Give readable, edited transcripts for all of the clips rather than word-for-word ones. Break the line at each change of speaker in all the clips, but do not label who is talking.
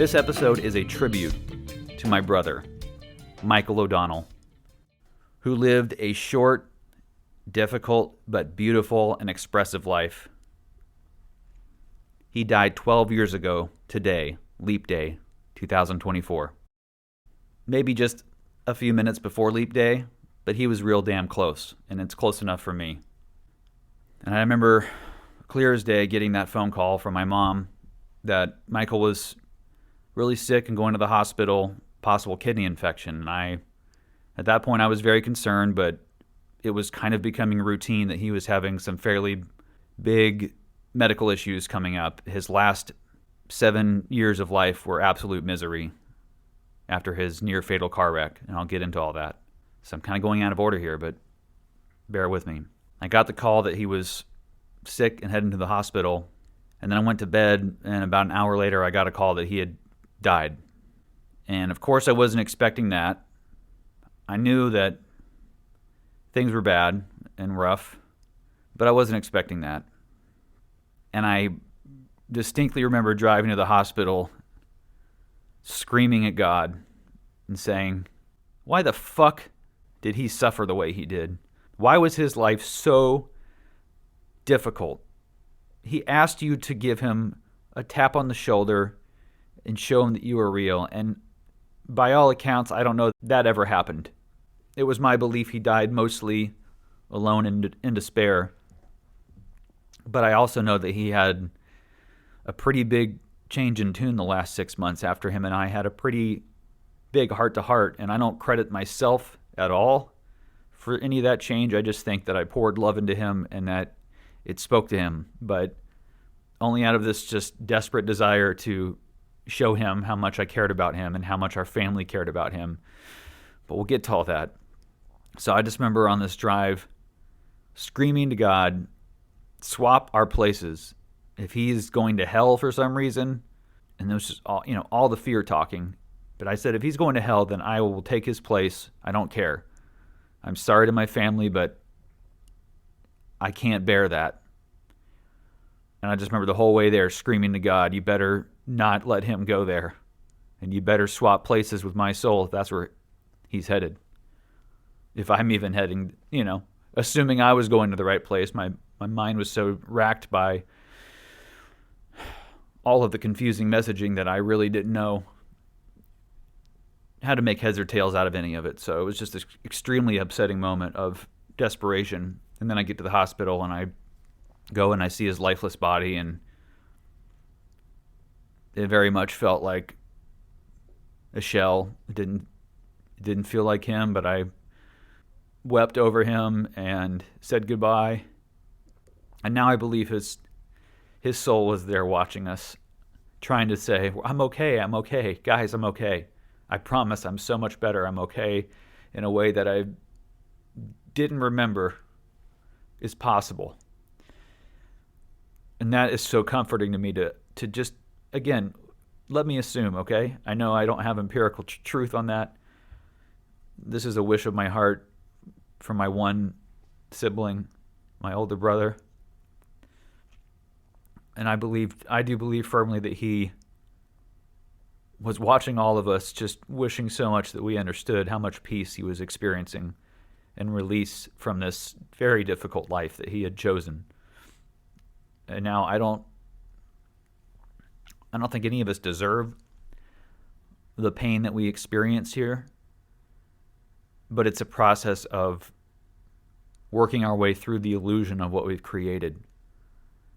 This episode is a tribute to my brother, Michael O'Donnell, who lived a short, difficult, but beautiful and expressive life. He died 12 years ago today, Leap Day, 2024. Maybe just a few minutes before Leap Day, but he was real damn close, and it's close enough for me. And I remember clear as day getting that phone call from my mom that Michael was really sick and going to the hospital, possible kidney infection. And at that point, I was very concerned, but it was kind of becoming routine that he was having some fairly big medical issues coming up. His last 7 years of life were absolute misery after his near-fatal car wreck, and I'll get into all that. So I'm kind of going out of order here, but bear with me. I got the call that he was sick and heading to the hospital, and then I went to bed, and about an hour later, I got a call that he had died. And of course, I wasn't expecting that. I knew that things were bad and rough, but I wasn't expecting that. And I distinctly remember driving to the hospital, screaming at God and saying, why the fuck did he suffer the way he did? Why was his life so difficult? He asked you to give him a tap on the shoulder and show him that you were real. And by all accounts, I don't know that ever happened. It was my belief he died mostly alone and in despair. But I also know that he had a pretty big change in tune the last 6 months after him and I had a pretty big heart-to-heart. And I don't credit myself at all for any of that change. I just think that I poured love into him and that it spoke to him. But only out of this just desperate desire to show him how much I cared about him and how much our family cared about him. But we'll get to all that. So I just remember on this drive screaming to God, swap our places. If he's going to hell for some reason, and there was just all the fear talking. But I said, if he's going to hell, then I will take his place. I don't care. I'm sorry to my family, but I can't bear that. And I just remember the whole way there screaming to God, you better not let him go there. And you better swap places with my soul if that's where he's headed. If I'm even heading, assuming I was going to the right place, my mind was so racked by all of the confusing messaging that I really didn't know how to make heads or tails out of any of it. So it was just this extremely upsetting moment of desperation. And then I get to the hospital and I go and I see his lifeless body, and it very much felt like a shell. It didn't feel like him, but I wept over him and said goodbye. And now I believe his soul was there watching us, trying to say, I'm okay, guys, I'm okay. I promise I'm so much better, I'm okay, in a way that I didn't remember is possible. And that is so comforting to me to just, again, let me assume, okay? I know I don't have empirical truth on that. This is a wish of my heart for my one sibling, my older brother. And I do believe firmly that he was watching all of us, just wishing so much that we understood how much peace he was experiencing and release from this very difficult life that he had chosen. And now I don't think any of us deserve the pain that we experience here, but it's a process of working our way through the illusion of what we've created.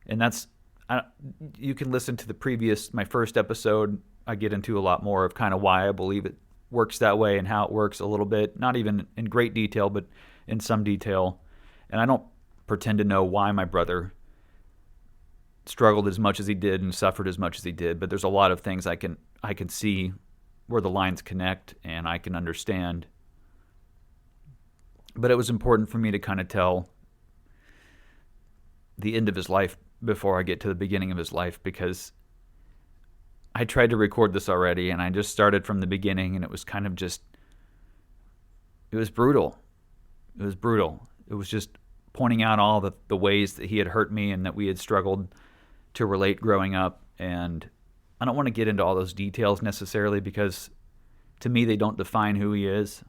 And you can listen to my first episode. I get into a lot more of kind of why I believe it works that way and how it works a little bit, not even in great detail, but in some detail. And I don't pretend to know why my brother struggled as much as he did and suffered as much as he did, but there's a lot of things I can see where the lines connect and I can understand. But it was important for me to kind of tell the end of his life before I get to the beginning of his life, because I tried to record this already and I just started from the beginning, and it was kind of just, it was brutal. It was just pointing out all the ways that he had hurt me and that we had struggled to relate growing up. And I don't want to get into all those details necessarily because to me they don't define who he is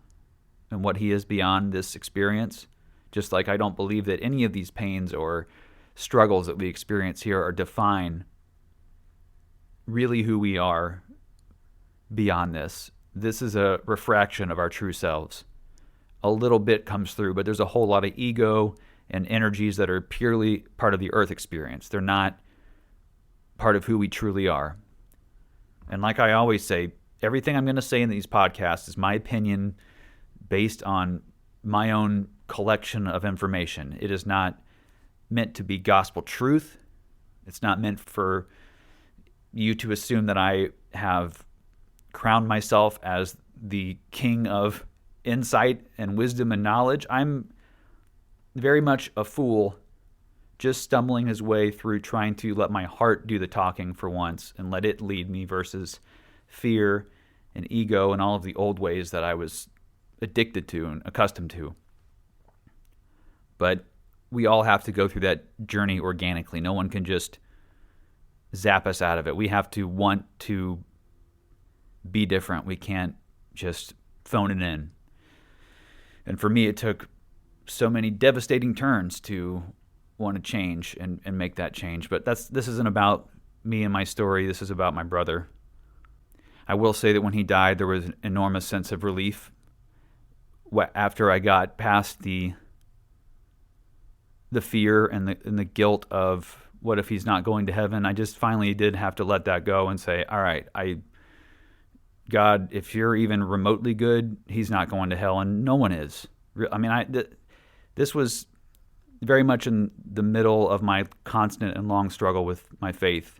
and what he is beyond this experience. Just like I don't believe that any of these pains or struggles that we experience here are define really who we are beyond this. This is a refraction of our true selves. A little bit comes through, but there's a whole lot of ego and energies that are purely part of the earth experience. They're not part of who we truly are. And like I always say, everything I'm going to say in these podcasts is my opinion based on my own collection of information. It is not meant to be gospel truth. It's not meant for you to assume that I have crowned myself as the king of insight and wisdom and knowledge. I'm very much a fool, just stumbling his way through trying to let my heart do the talking for once and let it lead me versus fear and ego and all of the old ways that I was addicted to and accustomed to. But we all have to go through that journey organically. No one can just zap us out of it. We have to want to be different. We can't just phone it in. And for me, it took so many devastating turns to want to change and make that change. But this isn't about me and my story. This is about my brother. I will say that when he died, there was an enormous sense of relief. After I got past the fear and the guilt of what if he's not going to heaven, I just finally did have to let that go and say, all right, God, if you're even remotely good, he's not going to hell, and no one is. I mean, this was very much in the middle of my constant and long struggle with my faith,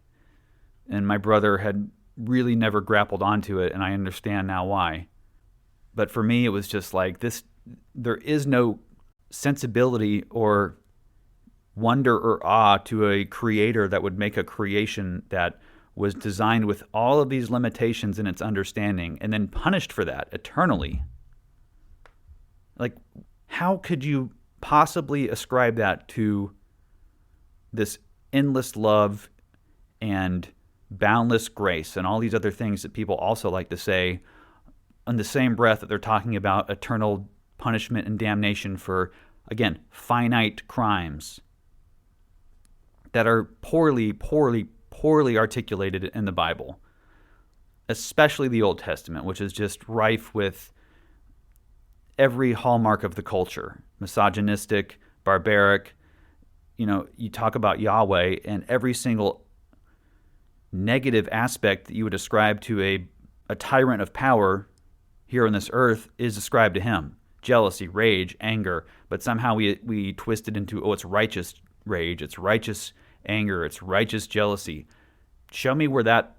and my brother had really never grappled onto it, and I understand now why. But for me, it was just like this, there is no sensibility or wonder or awe to a creator that would make a creation that was designed with all of these limitations in its understanding and then punished for that eternally. Like, how could you possibly ascribe that to this endless love and boundless grace and all these other things that people also like to say in the same breath that they're talking about eternal punishment and damnation for, again, finite crimes that are poorly articulated in the Bible, especially the Old Testament, which is just rife with every hallmark of the culture, misogynistic, barbaric. You know, you talk about Yahweh, and every single negative aspect that you would ascribe to a tyrant of power here on this earth is ascribed to him. Jealousy, rage, anger, but somehow we twist it into, it's righteous rage, it's righteous anger, it's righteous jealousy. Show me where that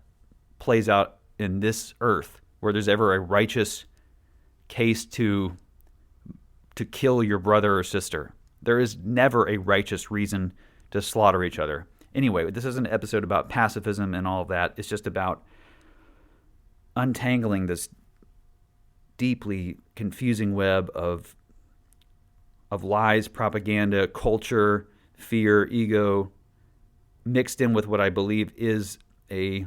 plays out in this earth, where there's ever a righteous case to kill your brother or sister. There is never a righteous reason to slaughter each other. Anyway, this isn't an episode about pacifism and all of that. It's just about untangling this deeply confusing web of lies, propaganda, culture, fear, ego, mixed in with what I believe is a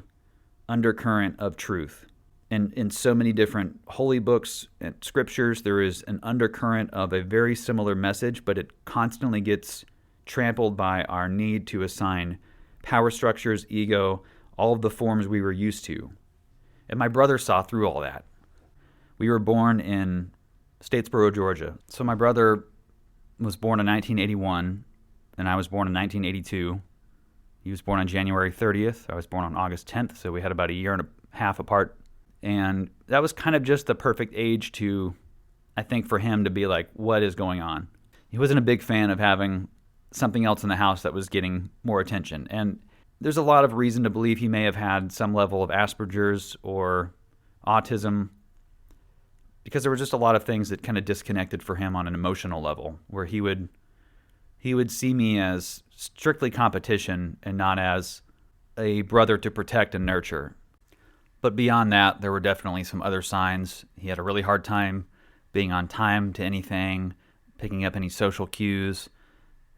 undercurrent of truth. And in so many different holy books and scriptures, there is an undercurrent of a very similar message, but it constantly gets trampled by our need to assign power structures, ego, all of the forms we were used to. And my brother saw through all that. We were born in Statesboro, Georgia. So my brother was born in 1981, and I was born in 1982. He was born on January 30th. I was born on August 10th, so we had about a year and a half apart. And that was kind of just the perfect age to, I think, for him to be like, what is going on? He wasn't a big fan of having something else in the house that was getting more attention. And there's a lot of reason to believe he may have had some level of Asperger's or autism, because there were just a lot of things that kind of disconnected for him on an emotional level, where he would see me as strictly competition and not as a brother to protect and nurture. But beyond that, there were definitely some other signs. He had a really hard time being on time to anything, picking up any social cues.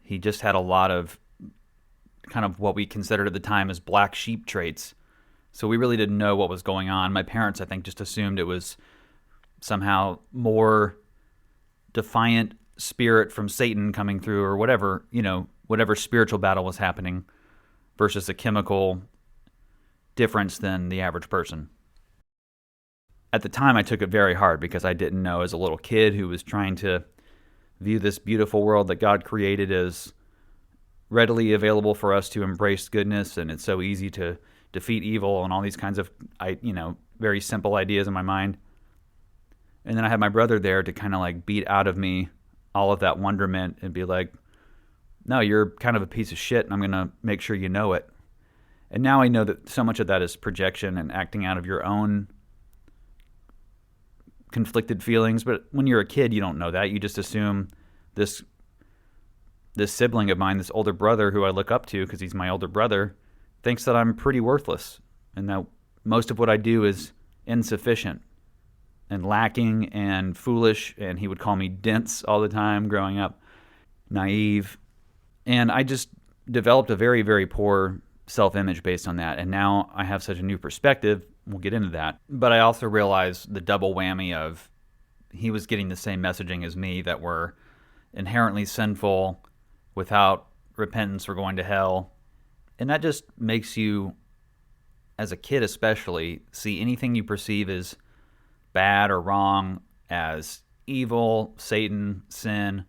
He just had a lot of kind of what we considered at the time as black sheep traits So we really didn't know what was going on. My parents, I think, just assumed it was somehow more defiant spirit from Satan coming through, or whatever, whatever spiritual battle was happening, versus a chemical difference than the average person. At the time, I took it very hard because I didn't know, as a little kid who was trying to view this beautiful world that God created as readily available for us to embrace goodness, and it's so easy to defeat evil, and all these kinds of, very simple ideas in my mind. And then I had my brother there to kind of like beat out of me all of that wonderment and be like, no, you're kind of a piece of shit, and I'm going to make sure you know it. And now I know that so much of that is projection and acting out of your own conflicted feelings. But when you're a kid, you don't know that. You just assume this sibling of mine, this older brother who I look up to because he's my older brother, thinks that I'm pretty worthless and that most of what I do is insufficient and lacking and foolish. And he would call me dense all the time growing up, naive. And I just developed a very, very poor self-image based on that. And now I have such a new perspective. We'll get into that. But I also realized the double whammy of he was getting the same messaging as me, that we're inherently sinful, without repentance we're going to hell. And that just makes you, as a kid especially, see anything you perceive as bad or wrong as evil, Satan, sin,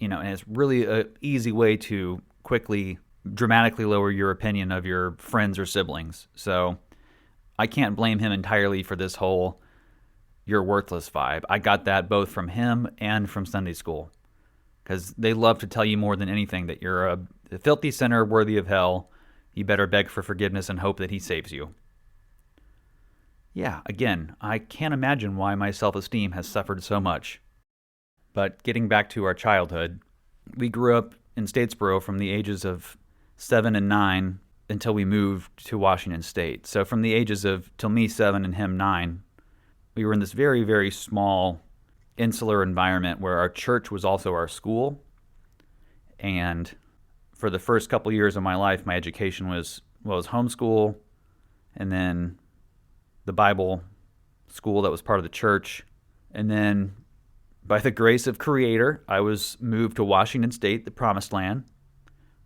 and it's really an easy way to quickly, dramatically lower your opinion of your friends or siblings. So I can't blame him entirely for this whole "you're worthless" vibe. I got that both from him and from Sunday school, because they love to tell you more than anything that you're a filthy sinner worthy of hell. You better beg for forgiveness and hope that he saves you. Yeah, again, I can't imagine why my self-esteem has suffered so much. But getting back to our childhood, we grew up in Statesboro from the ages of 7 and 9 until we moved to Washington State. So from the ages of, till me 7 and him 9, we were in this very, very small insular environment where our church was also our school. And for the first couple years of my life, my education was homeschool, and then the Bible school that was part of the church. And then by the grace of Creator, I was moved to Washington State, the promised land,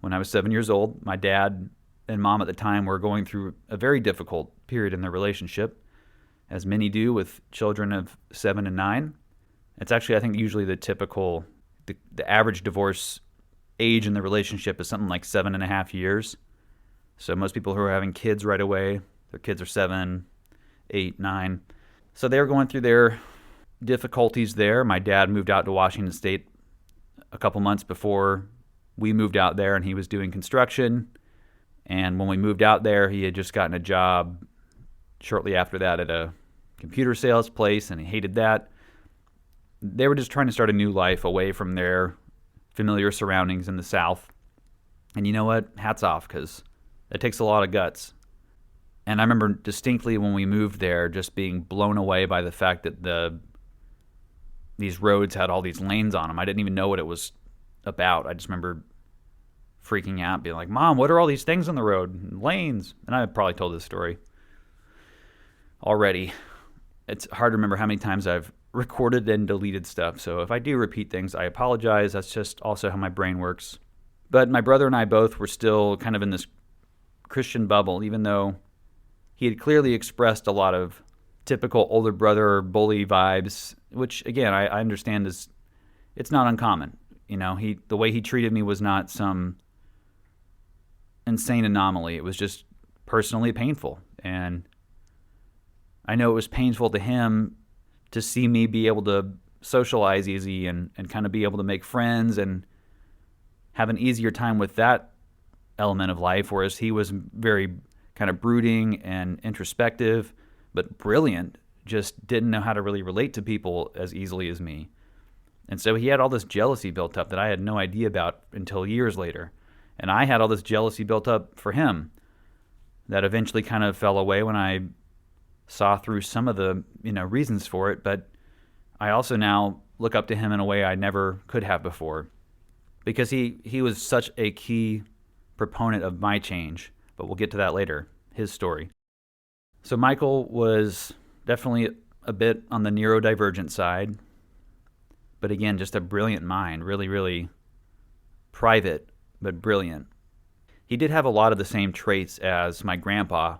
when I was 7 years old. My dad and mom at the time were going through a very difficult period in their relationship, as many do with children of 7 and 9. It's actually, I think, usually the average divorce age in the relationship is something like 7.5 years. So most people who are having kids right away, their kids are 7, 8, 9. So they were going through their difficulties there. My dad moved out to Washington State a couple months before we moved out there, and he was doing construction. And when we moved out there, he had just gotten a job shortly after that at a computer sales place, and he hated that. They were just trying to start a new life away from their familiar surroundings in the South. And you know what? Hats off, because it takes a lot of guts. And I remember distinctly when we moved there just being blown away by the fact that these roads had all these lanes on them. I didn't even know what it was about. I just remember freaking out, being like, "Mom, what are all these things on the road? Lanes." And I probably told this story already. It's hard to remember how many times I've recorded and deleted stuff. So if I do repeat things, I apologize. That's just also how my brain works. But my brother and I both were still kind of in this Christian bubble, even though he had clearly expressed a lot of typical older brother bully vibes, which, again, I understand it's not uncommon. The way he treated me was not some insane anomaly. It was just personally painful. And I know it was painful to him to see me be able to socialize easy and kind of be able to make friends and have an easier time with that element of life, whereas he was very kind of brooding and introspective, but brilliant, just didn't know how to really relate to people as easily as me. And so he had all this jealousy built up that I had no idea about until years later. And I had all this jealousy built up for him that eventually kind of fell away when I saw through some of the reasons for it. But I also now look up to him in a way I never could have before, because he was such a key proponent of my change. But we'll get to that later, his story. So Michael was definitely a bit on the neuro-divergent side, but again, just a brilliant mind, really, really private, but brilliant. He did have a lot of the same traits as my grandpa,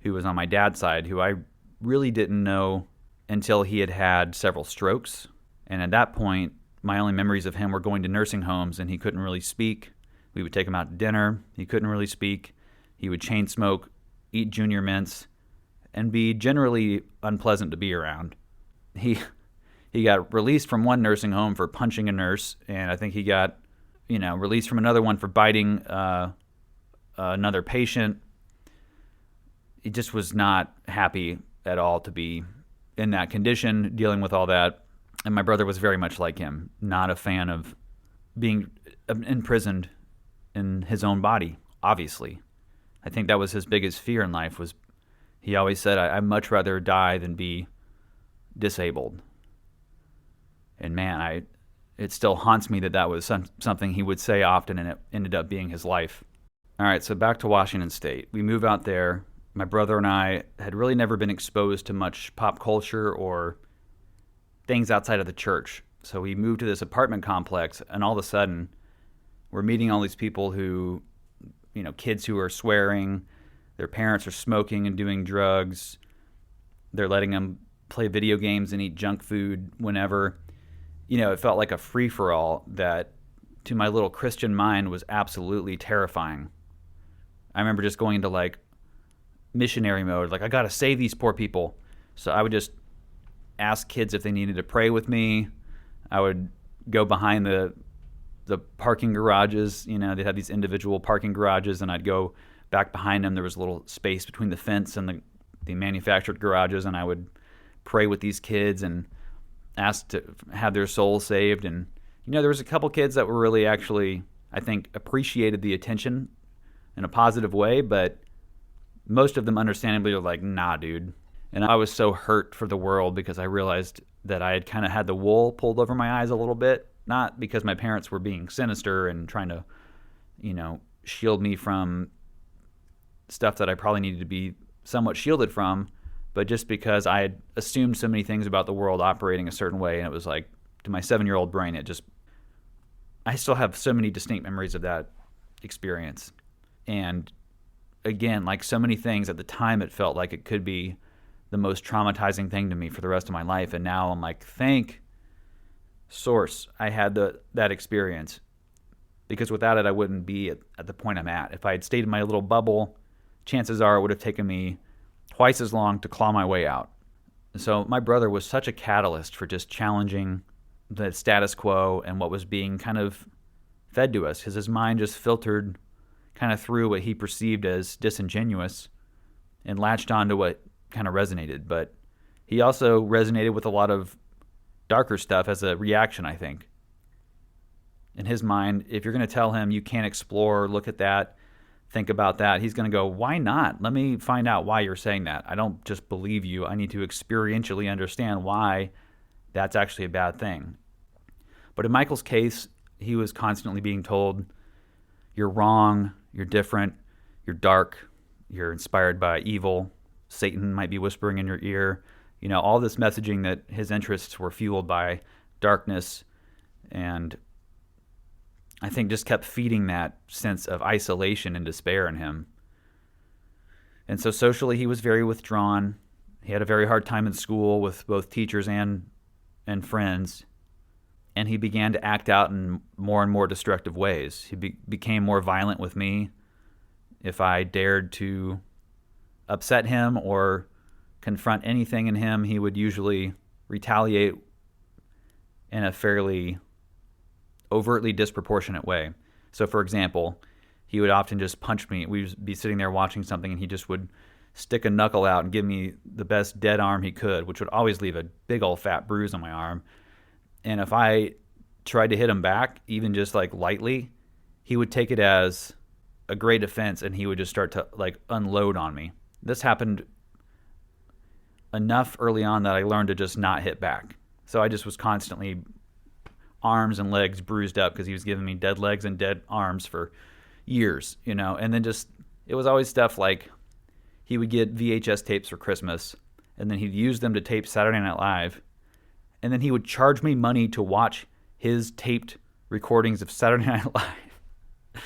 who was on my dad's side, who I really didn't know until he had had several strokes. And at that point, my only memories of him were going to nursing homes, and he couldn't really speak. We would take him out to dinner. He couldn't really speak. He would chain smoke, eat junior mints, and be generally unpleasant to be around. He got released from one nursing home for punching a nurse, and I think he got, released from another one for biting another patient. He just was not happy at all to be in that condition, dealing with all that. And my brother was very much like him, not a fan of being imprisoned in his own body, obviously. I think that was his biggest fear in life. Was he always said, I'd much rather die than be disabled. And man, it still haunts me that was something he would say often, and it ended up being his life. All right, so back to Washington State. We move out there. My brother and I had really never been exposed to much pop culture or things outside of the church. So we moved to this apartment complex, and all of a sudden, we're meeting all these people who, kids who are swearing, their parents are smoking and doing drugs, they're letting them play video games and eat junk food whenever. It felt like a free-for-all that, to my little Christian mind, was absolutely terrifying. I remember just going into, missionary mode, I got to save these poor people. So I would just ask kids if they needed to pray with me. I would go behind the parking garages. They'd have these individual parking garages, and I'd go back behind them. There was a little space between the fence and the manufactured garages, and I would pray with these kids and ask to have their souls saved. And there was a couple kids that were really actually, I think, appreciated the attention in a positive way, but most of them understandably were like, nah, dude. And I was so hurt for the world because I realized that I had kind of had the wool pulled over my eyes a little bit, not because my parents were being sinister and trying to, shield me from stuff that I probably needed to be somewhat shielded from, but just because I had assumed so many things about the world operating a certain way, and it was like, to my 7-year-old brain, I still have so many distinct memories of that experience. And again, like so many things at the time, it felt like it could be the most traumatizing thing to me for the rest of my life. And now I'm like, thank source I had that experience, because without it, I wouldn't be at the point I'm at. If I had stayed in my little bubble, chances are it would have taken me twice as long to claw my way out. So my brother was such a catalyst for just challenging the status quo and what was being kind of fed to us, because his mind just filtered kind of through what he perceived as disingenuous and latched on to what kind of resonated. But he also resonated with a lot of darker stuff as a reaction, I think. In his mind, if you're going to tell him you can't explore, look at that, think about that, he's going to go, why not? Let me find out why you're saying that. I don't just believe you. I need to experientially understand why that's actually a bad thing. But in Michael's case, he was constantly being told, you're wrong, you're different, you're dark, you're inspired by evil, Satan might be whispering in your ear. All this messaging that his interests were fueled by darkness, and I think just kept feeding that sense of isolation and despair in him. And so socially, he was very withdrawn. He had a very hard time in school with both teachers and friends. And he began to act out in more and more destructive ways. He became more violent with me. If I dared to upset him or confront anything in him, he would usually retaliate in a fairly overtly disproportionate way. So, for example, he would often just punch me. We'd be sitting there watching something, and he just would stick a knuckle out and give me the best dead arm he could, which would always leave a big old fat bruise on my arm. And if I tried to hit him back, even just lightly, he would take it as a great offense, and he would just start to unload on me. This happened enough early on that I learned to just not hit back. So I just was constantly arms and legs bruised up because he was giving me dead legs and dead arms for years, And then it was always stuff like he would get VHS tapes for Christmas, and then he'd use them to tape Saturday Night Live, and then he would charge me money to watch his taped recordings of Saturday Night Live.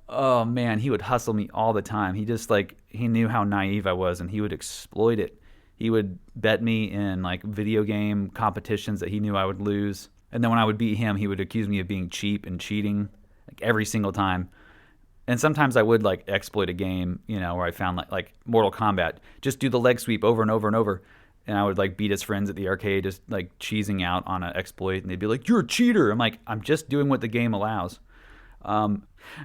Oh man, he would hustle me all the time. He knew how naive I was, and he would exploit it. He would bet me in like video game competitions that he knew I would lose. And then when I would beat him, he would accuse me of being cheap and cheating like every single time. And sometimes I would like exploit a game, where I found like Mortal Kombat, just do the leg sweep over and over and over. And I would like beat his friends at the arcade, just like cheesing out on an exploit. And they'd be like, "You're a cheater." I'm like, "I'm just doing what the game allows."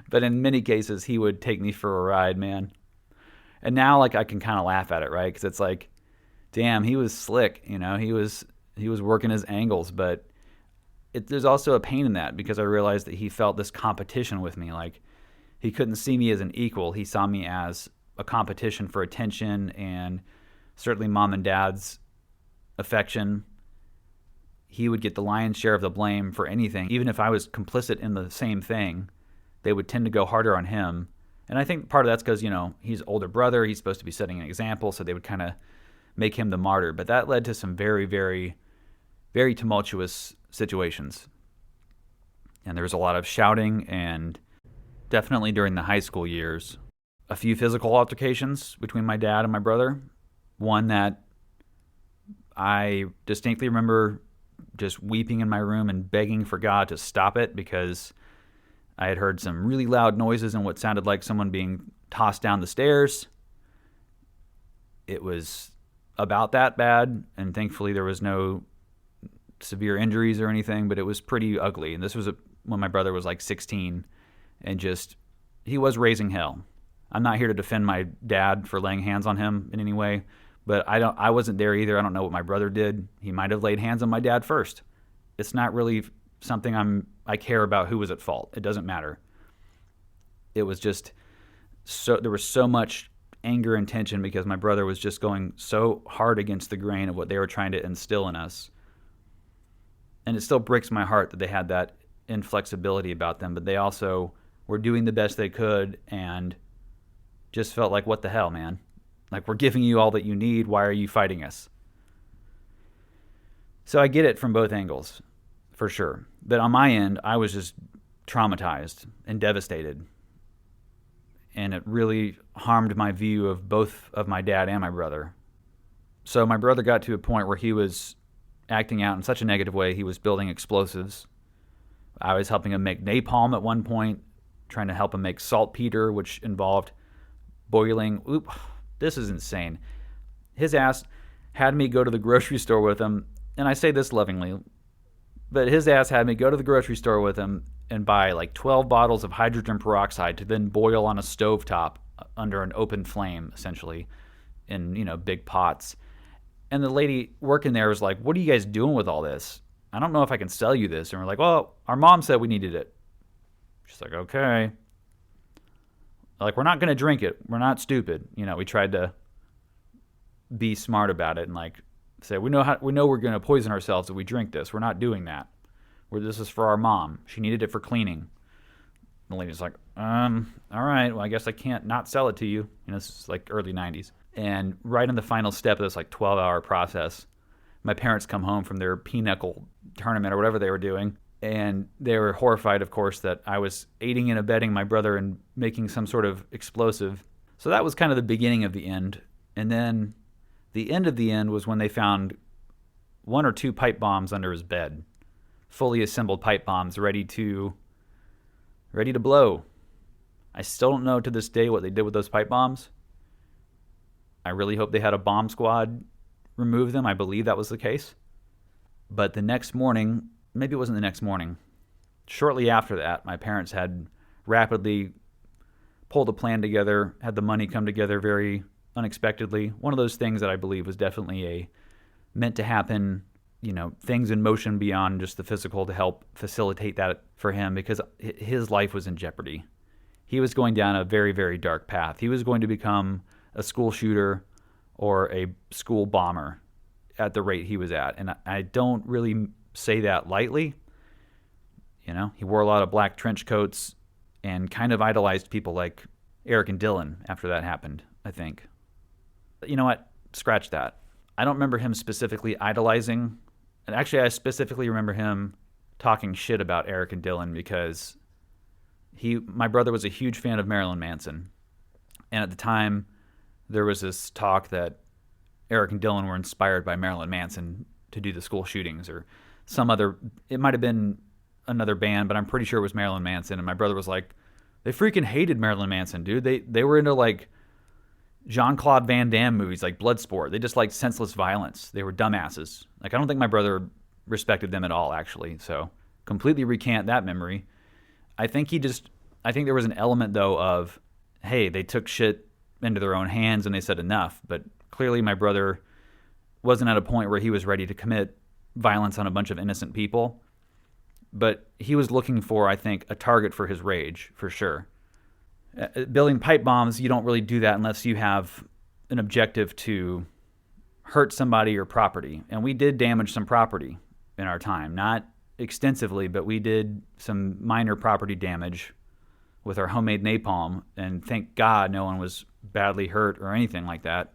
But in many cases, he would take me for a ride, man. And now like I can kind of laugh at it, right? Because it's like, damn, he was slick. He was working his angles, but there's also a pain in that because I realized that he felt this competition with me. Like he couldn't see me as an equal. He saw me as a competition for attention and certainly mom and dad's affection. He would get the lion's share of the blame for anything. Even if I was complicit in the same thing, they would tend to go harder on him. And I think part of that's because, he's older brother. He's supposed to be setting an example, so they would kind of make him the martyr. But that led to some very, very, very tumultuous situations. And there was a lot of shouting, and definitely during the high school years, a few physical altercations between my dad and my brother. One that I distinctly remember just weeping in my room and begging for God to stop it because I had heard some really loud noises and what sounded like someone being tossed down the stairs. It was about that bad, and thankfully there was no severe injuries or anything, but it was pretty ugly. And this was when my brother was like 16, and he was raising hell. I'm not here to defend my dad for laying hands on him in any way, but I wasn't there either. I don't know what my brother did. He might have laid hands on my dad first. It's not really something I care about who was at fault. It doesn't matter. It was just there was so much anger and tension because my brother was just going so hard against the grain of what they were trying to instill in us. And it still breaks my heart that they had that inflexibility about them, but they also were doing the best they could and just felt like, what the hell, man? Like, we're giving you all that you need. Why are you fighting us? So I get it from both angles, for sure. But on my end, I was just traumatized and devastated. And it really harmed my view of both of my dad and my brother. So my brother got to a point where he was acting out in such a negative way. He was building explosives. I was helping him make napalm at one point, trying to help him make saltpeter, which involved boiling. This is insane. His ass had me go to the grocery store with him, and I say this lovingly, but his ass had me go to the grocery store with him and buy like 12 bottles of hydrogen peroxide to then boil on a stovetop under an open flame, essentially, in, big pots. And the lady working there was like, "What are you guys doing with all this? I don't know if I can sell you this." And we're like, "Well, our mom said we needed it." She's like, "Okay." Like, we're not going to drink it. We're not stupid. We tried to be smart about it and like say, we know we're going to poison ourselves if we drink this. We're not doing that. This is for our mom. She needed it for cleaning. The lady's like, all right, well, I guess I can't not sell it to you. This is like early 90s. And right in the final step of this like 12-hour process, my parents come home from their pinochle tournament or whatever they were doing. And they were horrified, of course, that I was aiding and abetting my brother in making some sort of explosive. So that was kind of the beginning of the end. And then the end of the end was when they found 1 or 2 pipe bombs under his bed. Fully assembled pipe bombs ready to blow. I still don't know to this day what they did with those pipe bombs. I really hope they had a bomb squad remove them. I believe that was the case. But the next morning, maybe it wasn't the next morning, shortly after that, my parents had rapidly pulled a plan together, had the money come together very unexpectedly. One of those things that I believe was definitely meant to happen, things in motion beyond just the physical to help facilitate that for him because his life was in jeopardy. He was going down a very, very dark path. He was going to become a school shooter or a school bomber at the rate he was at. And I don't really say that lightly. He wore a lot of black trench coats and kind of idolized people like Eric and Dylan after that happened, I think. You know what? Scratch that. I don't remember him specifically idolizing. And actually, I specifically remember him talking shit about Eric and Dylan because my brother was a huge fan of Marilyn Manson. And at the time, there was this talk that Eric and Dylan were inspired by Marilyn Manson to do the school shootings or some other, it might have been another band, but I'm pretty sure it was Marilyn Manson. And my brother was like, they freaking hated Marilyn Manson, dude. They were into like Jean-Claude Van Damme movies like Bloodsport. They just liked senseless violence. They were dumbasses. Like, I don't think my brother respected them at all, actually. So completely recant that memory. I think there was an element, though, of, hey, they took shit into their own hands and they said enough. But clearly my brother wasn't at a point where he was ready to commit violence on a bunch of innocent people. But he was looking for, I think, a target for his rage, for sure. Building pipe bombs, you don't really do that unless you have an objective to hurt somebody or property. And we did damage some property in our time. Not extensively, but we did some minor property damage with our homemade napalm. And thank God no one was badly hurt or anything like that.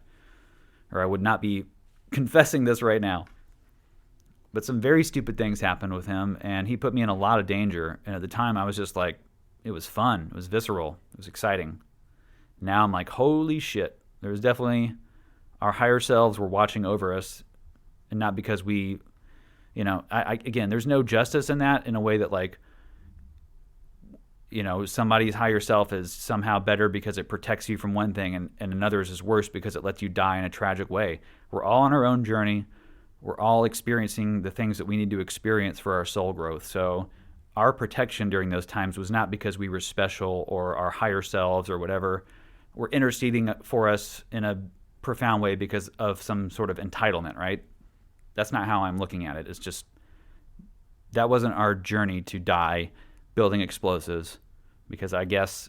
Or I would not be confessing this right now. But some very stupid things happened with him, and he put me in a lot of danger. And at the time, I was just like, it was fun. It was visceral. It was exciting. Now I'm like, holy shit. There was definitely, our higher selves were watching over us, and not because we, again, there's no justice in that in a way that, like, somebody's higher self is somehow better because it protects you from one thing, and another's is worse because it lets you die in a tragic way. We're all on our own journey. We're all experiencing the things that we need to experience for our soul growth. So our protection during those times was not because we were special or our higher selves or whatever. We're interceding for us in a profound way because of some sort of entitlement, right? That's not how I'm looking at it. It's just, that wasn't our journey to die building explosives, because I guess,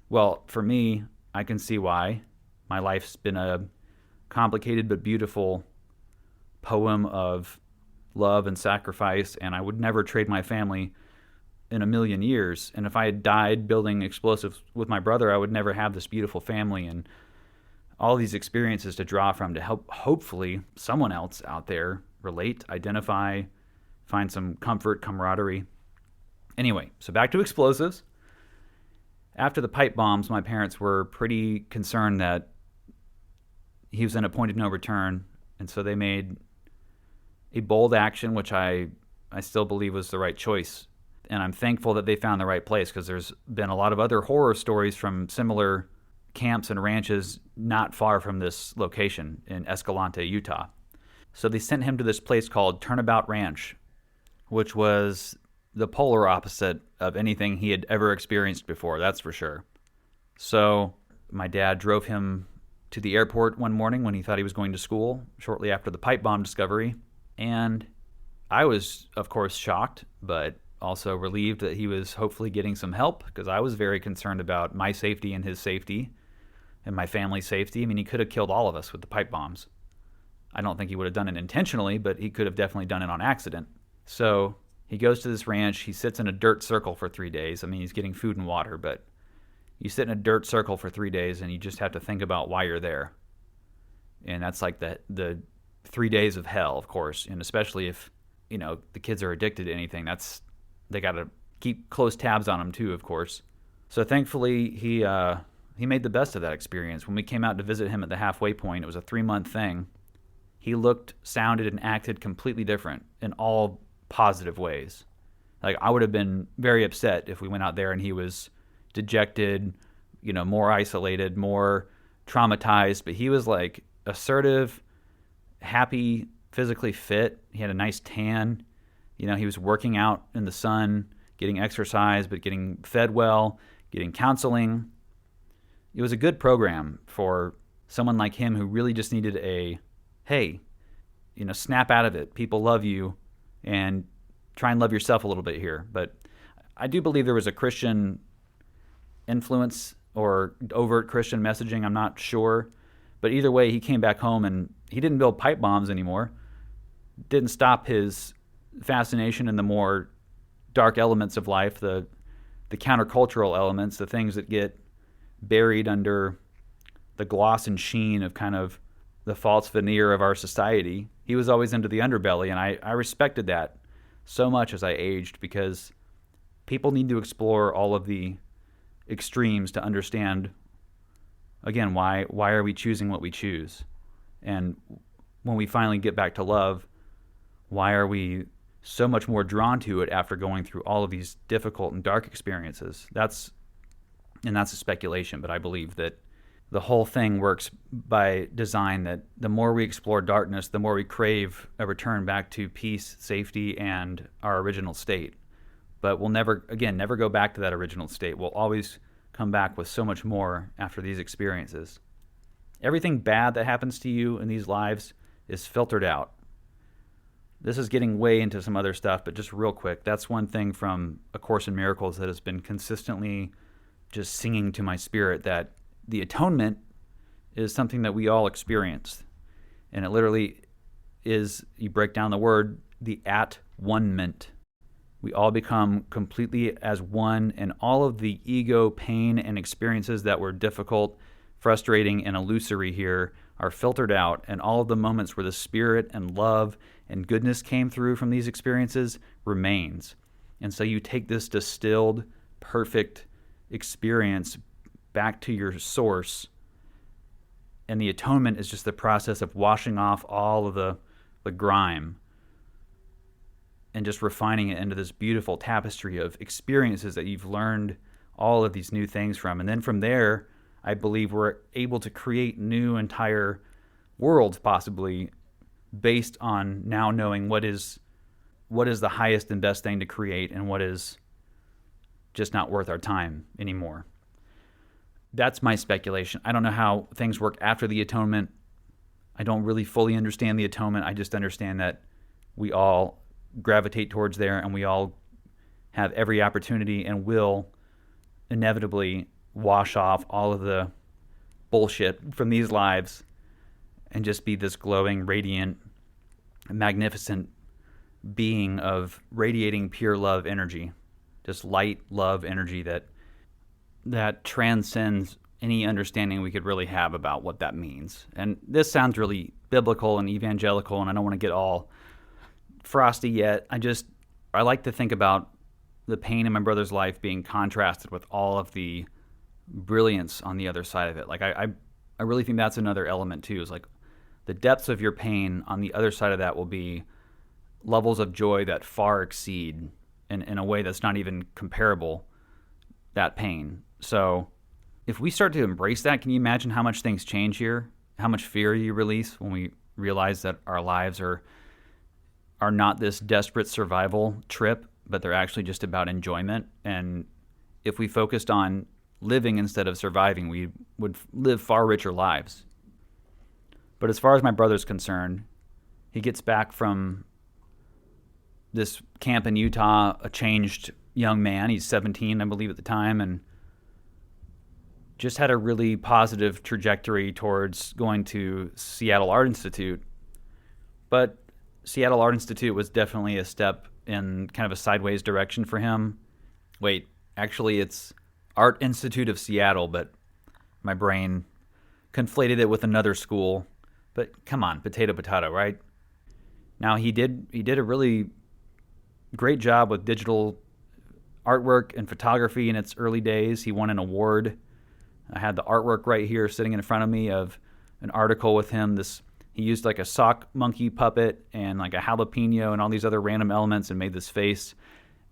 well, for me, I can see why. My life's been a complicated but beautiful poem of love and sacrifice, and I would never trade my family in a million years. And if I had died building explosives with my brother, I would never have this beautiful family and all these experiences to draw from to help, hopefully, someone else out there relate, identify, find some comfort, camaraderie. Anyway, so back to explosives. After the pipe bombs, my parents were pretty concerned that he was in a point of no return, and so they made a bold action, which I still believe was the right choice. And I'm thankful that they found the right place, because there's been a lot of other horror stories from similar camps and ranches not far from this location in Escalante, Utah. So they sent him to this place called Turnabout Ranch, which was the polar opposite of anything he had ever experienced before, that's for sure. So my dad drove him to the airport one morning when he thought he was going to school, shortly after the pipe bomb discovery. And I was, of course, shocked, but also relieved that he was hopefully getting some help, because I was very concerned about my safety and his safety and my family's safety. I mean, he could have killed all of us with the pipe bombs. I don't think he would have done it intentionally, but he could have definitely done it on accident. So he goes to this ranch. He sits in a dirt circle for 3 days. I mean, he's getting food and water, but you sit in a dirt circle for 3 days and you just have to think about why you're there. And that's like the 3 days of hell, of course, and especially if, the kids are addicted to anything, they got to keep close tabs on them too, of course. So thankfully, he made the best of that experience. When we came out to visit him at the halfway point, it was a 3-month thing. He looked, sounded, and acted completely different in all positive ways. Like, I would have been very upset if we went out there and he was dejected, more isolated, more traumatized, but he was like assertive, happy, physically fit. He had a nice tan. He was working out in the sun, getting exercise, but getting fed well, getting counseling. It was a good program for someone like him who really just needed a, hey, snap out of it. People love you, and try and love yourself a little bit here. But I do believe there was a Christian influence or overt Christian messaging. I'm not sure. But either way, he came back home and he didn't build pipe bombs anymore. Didn't stop his fascination in the more dark elements of life, the countercultural elements, the things that get buried under the gloss and sheen of kind of the false veneer of our society. He was always into the underbelly, and I respected that so much as I aged, because people need to explore all of the extremes to understand, again, why are we choosing what we choose? And when we finally get back to love, why are we so much more drawn to it after going through all of these difficult and dark experiences? That's a speculation, but I believe that the whole thing works by design, that the more we explore darkness, the more we crave a return back to peace, safety, and our original state. But we'll never go back to that original state. We'll always come back with so much more after these experiences. Everything bad that happens to you in these lives is filtered out. This is getting way into some other stuff, but just real quick, that's one thing from A Course in Miracles that has been consistently just singing to my spirit, that the atonement is something that we all experience. And it literally is, you break down the word, the at-one-ment. We all become completely as one, and all of the ego, pain, and experiences that were difficult, frustrating, and illusory here are filtered out, and all of the moments where the spirit and love and goodness came through from these experiences remains. And so you take this distilled, perfect experience back to your source, and the atonement is just the process of washing off all of the grime and just refining it into this beautiful tapestry of experiences that you've learned all of these new things from. And then from there, I believe we're able to create new entire worlds, possibly based on now knowing what is the highest and best thing to create and what is just not worth our time anymore. That's my speculation. I don't know how things work after the atonement. I don't really fully understand the atonement. I just understand that we all gravitate towards there, and we all have every opportunity and will inevitably wash off all of the bullshit from these lives and just be this glowing, radiant, magnificent being of radiating pure love energy. Just light love energy that transcends any understanding we could really have about what that means. And this sounds really biblical and evangelical, and I don't want to get all frosty yet. I like to think about the pain in my brother's life being contrasted with all of the brilliance on the other side of it. Like I really think that's another element too, is like the depths of your pain on the other side of that will be levels of joy that far exceed, in a way that's not even comparable, that pain. So if we start to embrace that, can you imagine how much things change here? How much fear you release when we realize that our lives are not this desperate survival trip, but they're actually just about enjoyment. And if we focused on living instead of surviving, we would live far richer lives. But as far as my brother's concerned, he gets back from this camp in Utah, a changed young man. He's 17, I believe, at the time, and just had a really positive trajectory towards going to Seattle Art Institute. But Seattle Art Institute was definitely a step in kind of a sideways direction for him. Wait, actually it's Art Institute of Seattle, but my brain conflated it with another school. But come on, potato, right? Now he did a really great job with digital artwork and photography in its early days. He won an award. I had the artwork right here sitting in front of me of an article with him. He used like a sock monkey puppet and like a jalapeno and all these other random elements and made this face,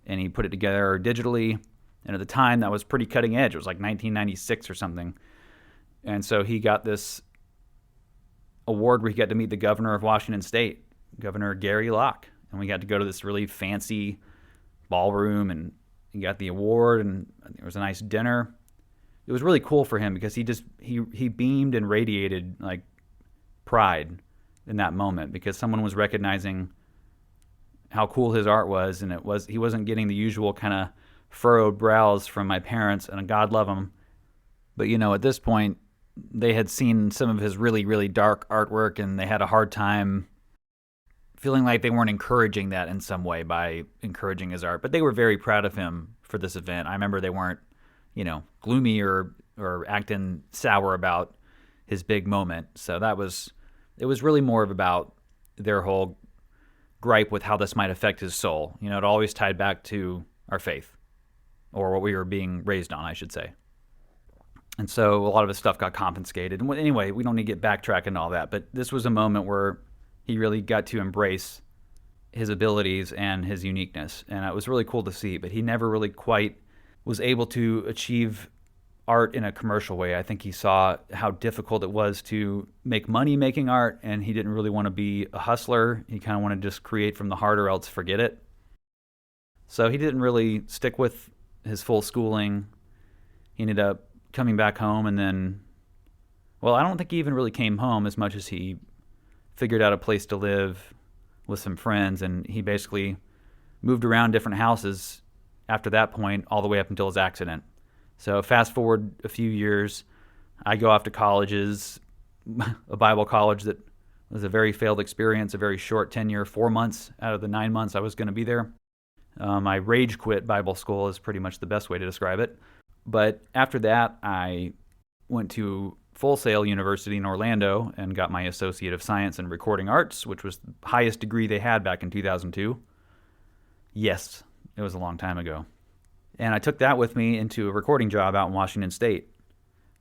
and he put it together digitally. And at the time, that was pretty cutting edge. It was like 1996 or something. And so he got this award where he got to meet the governor of Washington State, Governor Gary Locke. And we got to go to this really fancy ballroom, and he got the award, and there was a nice dinner. It was really cool for him because he beamed and radiated like pride in that moment, because someone was recognizing how cool his art was, and he wasn't getting the usual kind of furrowed brows from my parents, and God love them. But at this point, they had seen some of his really, really dark artwork, and they had a hard time feeling like they weren't encouraging that in some way by encouraging his art. But they were very proud of him for this event. I remember they weren't, gloomy or acting sour about his big moment. So that was It was really more of about their whole gripe with how this might affect his soul. It always tied back to our faith, or what we were being raised on, I should say. And so a lot of his stuff got confiscated. And anyway, we don't need to get backtrack and all that, but this was a moment where he really got to embrace his abilities and his uniqueness. And it was really cool to see, but he never really quite was able to achieve art in a commercial way. I think he saw how difficult it was to make money making art, and he didn't really want to be a hustler. He kind of wanted to just create from the heart or else forget it. So he didn't really stick with his full schooling. He ended up coming back home, and then, well, I don't think he even really came home as much as he figured out a place to live with some friends, and he basically moved around different houses after that point all the way up until his accident. So fast forward a few years, I go off to colleges, a Bible college that was a very failed experience, a very short tenure, 4 months out of the 9 months I was going to be there. I rage quit Bible school is pretty much the best way to describe it. But after that, I went to Full Sail University in Orlando and got my Associate of Science in Recording Arts, which was the highest degree they had back in 2002. Yes, it was a long time ago. And I took that with me into a recording job out in Washington State.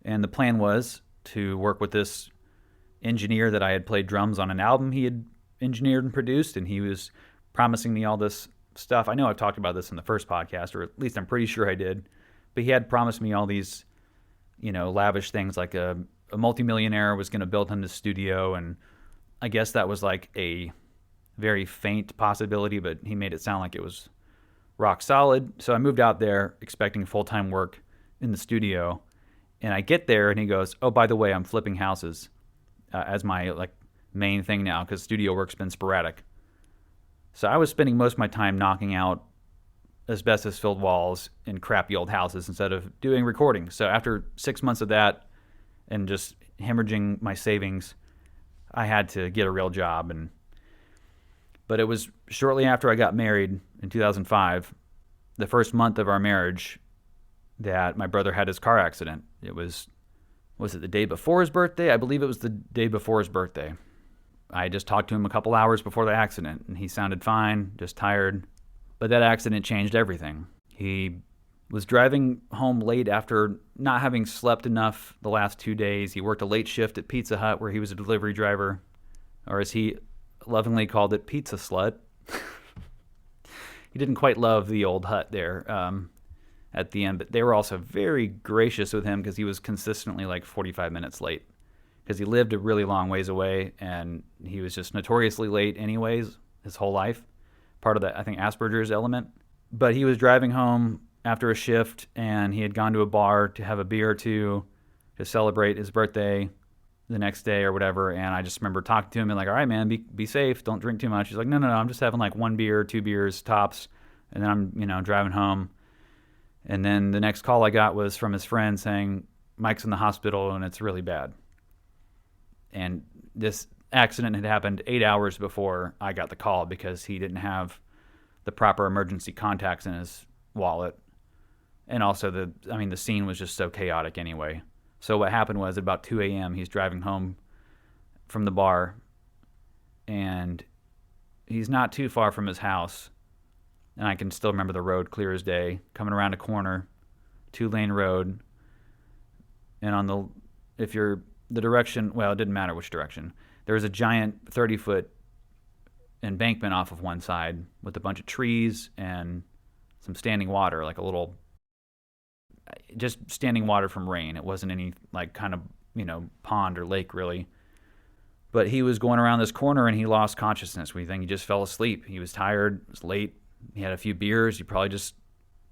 And the plan was to work with this engineer that I had played drums on an album he had engineered and produced, and he was promising me all this stuff. I know I've talked about this in the first podcast, or at least I'm pretty sure I did. But he had promised me all these, lavish things, like a multimillionaire was going to build him the studio, and I guess that was like a very faint possibility, but he made it sound like it was rock solid. So I moved out there expecting full-time work in the studio, and I get there, and he goes, "Oh, by the way, I'm flipping houses as my main thing now, because studio work's been sporadic." So I was spending most of my time knocking out asbestos-filled walls in crappy old houses instead of doing recording. So after 6 months of that and just hemorrhaging my savings, I had to get a real job. But it was shortly after I got married in 2005, the first month of our marriage, that my brother had his car accident. Was it the day before his birthday? I believe it was the day before his birthday. I just talked to him a couple hours before the accident, and he sounded fine, just tired. But that accident changed everything. He was driving home late after not having slept enough the last 2 days. He worked a late shift at Pizza Hut where he was a delivery driver, or as he lovingly called it, pizza slut. He didn't quite love the old hut there at the end, but they were also very gracious with him because he was consistently 45 minutes late, because he lived a really long ways away, and he was just notoriously late anyways his whole life. Part of that, I think, Asperger's element. But he was driving home after a shift, and he had gone to a bar to have a beer or two to celebrate his birthday the next day or whatever. And I just remember talking to him and all right, man, be safe. Don't drink too much. He's like, no, I'm just having 1 beer, 2 beers tops. And then I'm, driving home. And then the next call I got was from his friend saying, Mike's in the hospital and it's really bad. And this accident had happened 8 hours before I got the call because he didn't have the proper emergency contacts in his wallet. And also the scene was just so chaotic anyway. So what happened was at about 2 a.m. he's driving home from the bar, and he's not too far from his house. And I can still remember the road clear as day, coming around a corner, 2-lane road. And the direction, well, it didn't matter which direction. There was a giant 30-foot embankment off of one side with a bunch of trees and some standing water, just standing water from rain. It wasn't any pond or lake really. But he was going around this corner and he lost consciousness. We think he just fell asleep. He was tired, it was late. He had a few beers. He probably just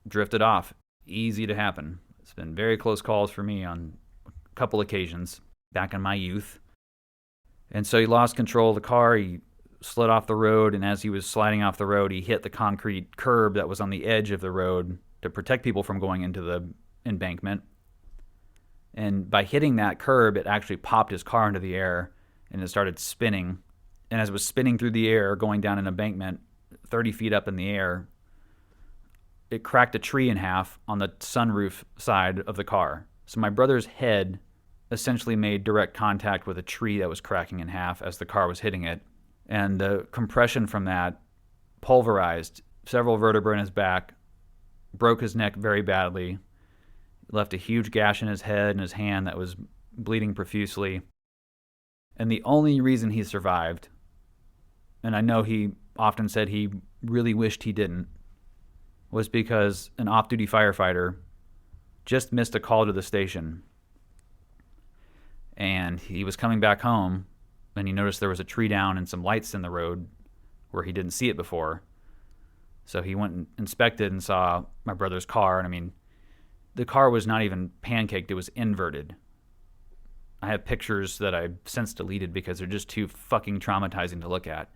drifted off. Easy to happen. It's been very close calls for me on a couple occasions back in my youth. And so he lost control of the car. He slid off the road, and as he was sliding off the road, he hit the concrete curb that was on the edge of the road to protect people from going into the embankment. And by hitting that curb, it actually popped his car into the air, and it started spinning. And as it was spinning through the air, going down an embankment 30 feet up in the air, it cracked a tree in half on the sunroof side of the car. So my brother's head essentially made direct contact with a tree that was cracking in half as the car was hitting it. And the compression from that pulverized several vertebrae in his back, broke his neck very badly, left a huge gash in his head and his hand that was bleeding profusely. And the only reason he survived, and I know he often said he really wished he didn't, was because an off-duty firefighter just missed a call to the station. And he was coming back home, and he noticed there was a tree down and some lights in the road where he didn't see it before. So he went and inspected and saw my brother's car. And I mean, the car was not even pancaked, it was inverted. I have pictures that I've since deleted because they're just too fucking traumatizing to look at.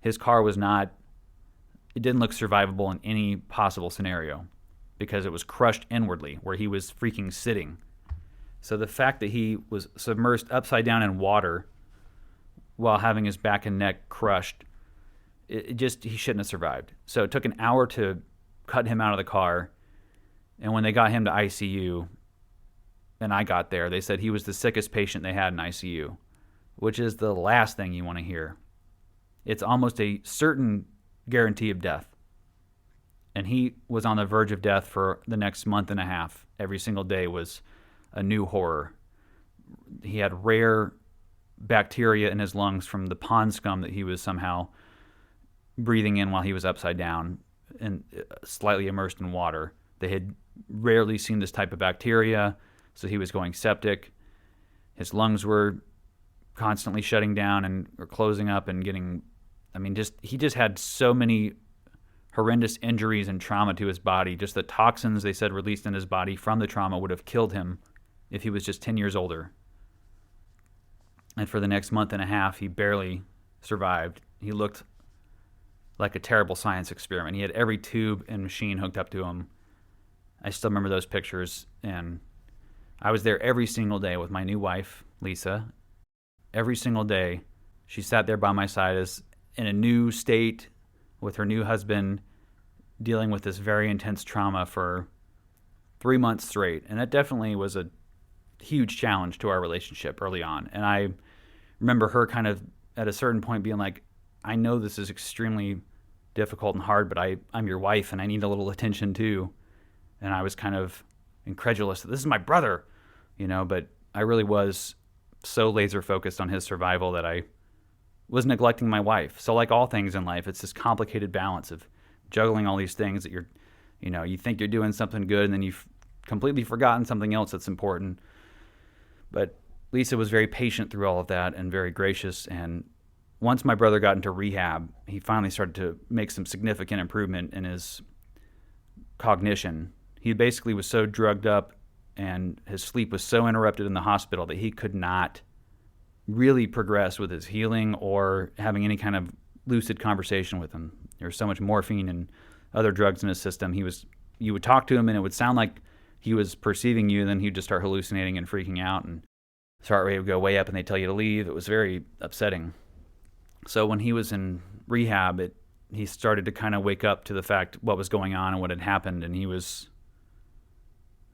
His car was not, it didn't look survivable in any possible scenario because it was crushed inwardly where he was freaking sitting. So the fact that he was submersed upside down in water while having his back and neck crushed, he shouldn't have survived. So it took an hour to cut him out of the car. And when they got him to ICU, and I got there, they said he was the sickest patient they had in ICU, which is the last thing you want to hear. It's almost a certain guarantee of death. And he was on the verge of death for the next month and a half. Every single day was a new horror. He had rare bacteria in his lungs from the pond scum that he was somehow breathing in while he was upside down and slightly immersed in water. They had rarely seen this type of bacteria, so he was going septic. His lungs were constantly shutting down and or closing up and getting, he just had so many horrendous injuries and trauma to his body. Just the toxins they said released in his body from the trauma would have killed him if he was just 10 years older. And for the next month and a half, he barely survived. He looked like a terrible science experiment. He had every tube and machine hooked up to him. I still remember those pictures, and I was there every single day with my new wife, Lisa. Every single day, she sat there by my side as in a new state with her new husband, dealing with this very intense trauma for 3 months straight. And that definitely was a huge challenge to our relationship early on. And I remember her kind of at a certain point being like, I know this is extremely difficult and hard, but I'm your wife and I need a little attention too. And I was kind of incredulous that this is my brother, but I really was so laser focused on his survival that I was neglecting my wife. So like all things in life, it's this complicated balance of juggling all these things that you think you're doing something good and then you've completely forgotten something else that's important. But Lisa was very patient through all of that and very gracious. And once my brother got into rehab, he finally started to make some significant improvement in his cognition. He basically was so drugged up and his sleep was so interrupted in the hospital that he could not really progress with his healing or having any kind of lucid conversation with him. There was so much morphine and other drugs in his system. You would talk to him and it would sound like he was perceiving you, and then he'd just start hallucinating and freaking out, and his heart rate would go way up and they'd tell you to leave. It was very upsetting. So when he was in rehab, he started to kind of wake up to the fact what was going on and what had happened, and he was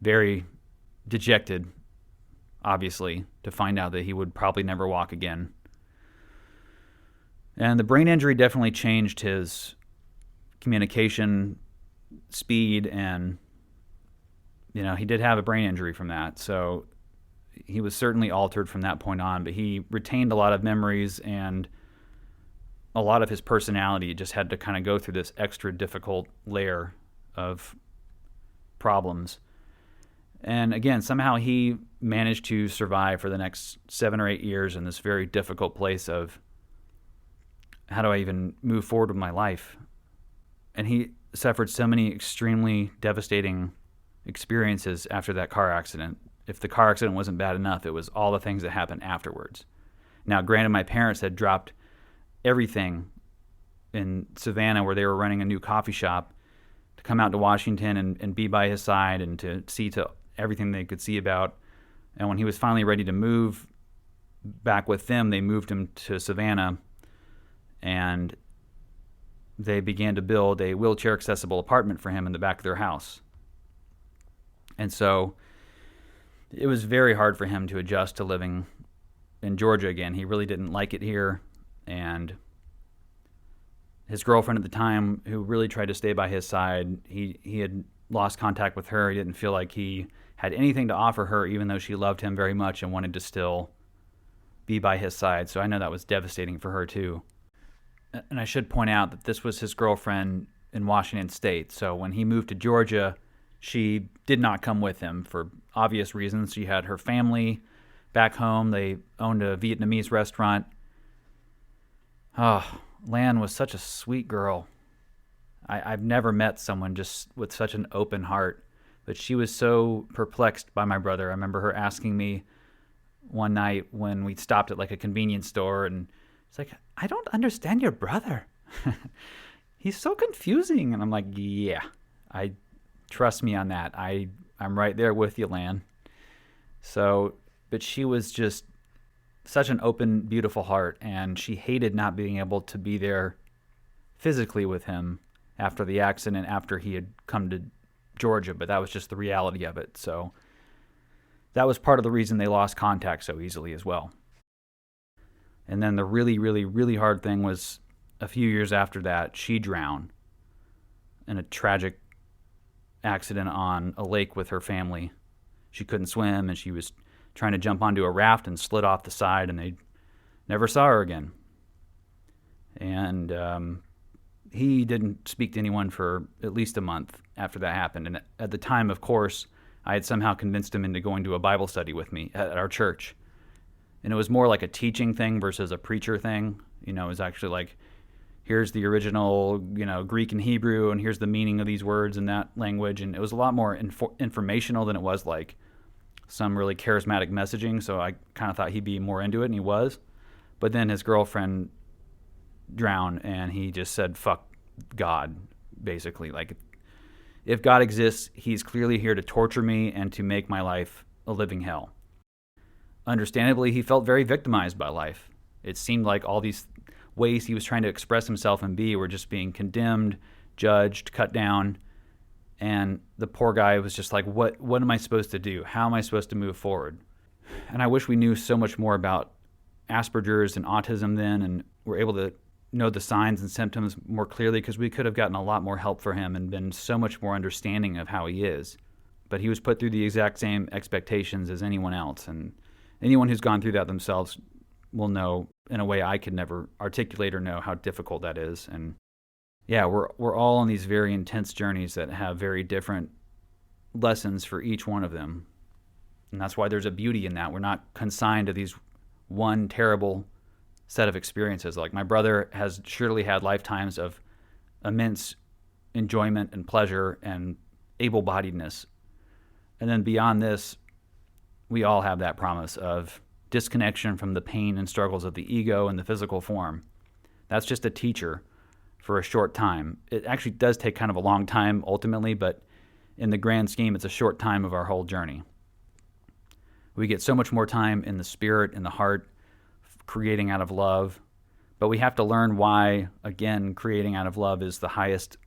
very dejected, obviously, to find out that he would probably never walk again. And the brain injury definitely changed his communication speed, and he did have a brain injury from that, so he was certainly altered from that point on, but he retained a lot of memories and a lot of his personality. Just had to kind of go through this extra difficult layer of problems. And again, somehow he managed to survive for the next 7 or 8 years in this very difficult place of how do I even move forward with my life? And he suffered so many extremely devastating experiences after that car accident. If the car accident wasn't bad enough, it was all the things that happened afterwards. Now, granted, my parents had dropped everything in Savannah where they were running a new coffee shop to come out to Washington and be by his side and to see to everything they could see about. And when he was finally ready to move back with them, they moved him to Savannah, and they began to build a wheelchair-accessible apartment for him in the back of their house. And so it was very hard for him to adjust to living in Georgia again. He really didn't like it here, and his girlfriend at the time, who really tried to stay by his side, he had lost contact with her. He didn't feel like he had anything to offer her, even though she loved him very much and wanted to still be by his side. So I know that was devastating for her too. And I should point out that this was his girlfriend in Washington State. So when he moved to Georgia, she did not come with him for obvious reasons. She had her family back home. They owned a Vietnamese restaurant. Oh, Lan was such a sweet girl. I've never met someone just with such an open heart, but she was so perplexed by my brother. I remember her asking me one night when we stopped at like a convenience store, and it's like, I don't understand your brother. He's so confusing. And I'm like, yeah, trust me on that. I'm right there with you, Lan. So, but she was just such an open, beautiful heart, and she hated not being able to be there physically with him after the accident, after he had come to Georgia, but that was just the reality of it. So that was part of the reason they lost contact so easily as well. And then the really, really, really hard thing was a few years after that, she drowned in a tragic accident on a lake with her family. She couldn't swim, and she was trying to jump onto a raft and slid off the side, and they never saw her again. And he didn't speak to anyone for at least a month after that happened. And at the time, of course, I had somehow convinced him into going to a Bible study with me at our church. And it was more like a teaching thing versus a preacher thing. It was actually like, here's the original, Greek and Hebrew, and here's the meaning of these words in that language. And it was a lot more informational than it was like some really charismatic messaging. So I kind of thought he'd be more into it, and he was. But then his girlfriend drowned, and he just said, fuck God, basically. Like, if God exists, he's clearly here to torture me and to make my life a living hell. Understandably, he felt very victimized by life. It seemed like all these ways he was trying to express himself and be were just being condemned, judged, cut down. And the poor guy was just like, what am I supposed to do? How am I supposed to move forward? And I wish we knew so much more about Asperger's and autism then, and were able to know the signs and symptoms more clearly, because we could have gotten a lot more help for him and been so much more understanding of how he is. But he was put through the exact same expectations as anyone else, and anyone who's gone through that themselves will know in a way I could never articulate or know how difficult that is. And yeah, we're all on these very intense journeys that have very different lessons for each one of them. And that's why there's a beauty in that. We're not consigned to these one terrible set of experiences. Like, my brother has surely had lifetimes of immense enjoyment and pleasure and able-bodiedness. And then beyond this, we all have that promise of disconnection from the pain and struggles of the ego and the physical form. That's just a teacher for a short time. It actually does take kind of a long time ultimately, but in the grand scheme, it's a short time of our whole journey. We get so much more time in the spirit, in the heart, creating out of love. But we have to learn why, again, creating out of love is the highest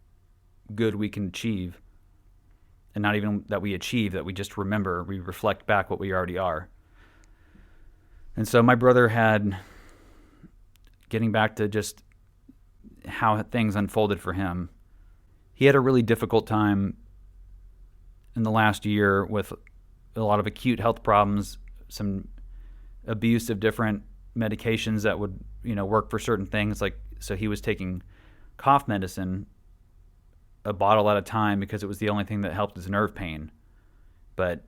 good we can achieve. And not even that we achieve, that we just remember, we reflect back what we already are. And so my brother had, getting back to just how things unfolded for him, he had a really difficult time in the last year with a lot of acute health problems, some abuse of different medications that would, work for certain things. Like, so he was taking cough medicine, a bottle at a time, because it was the only thing that helped his nerve pain. But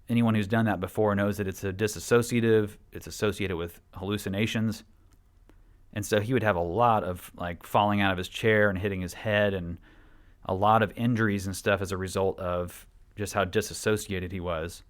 anyone who's done that before knows that it's a dissociative, it's associated with hallucinations. And so he would have a lot of like falling out of his chair and hitting his head, and a lot of injuries and stuff as a result of just how disassociated he was.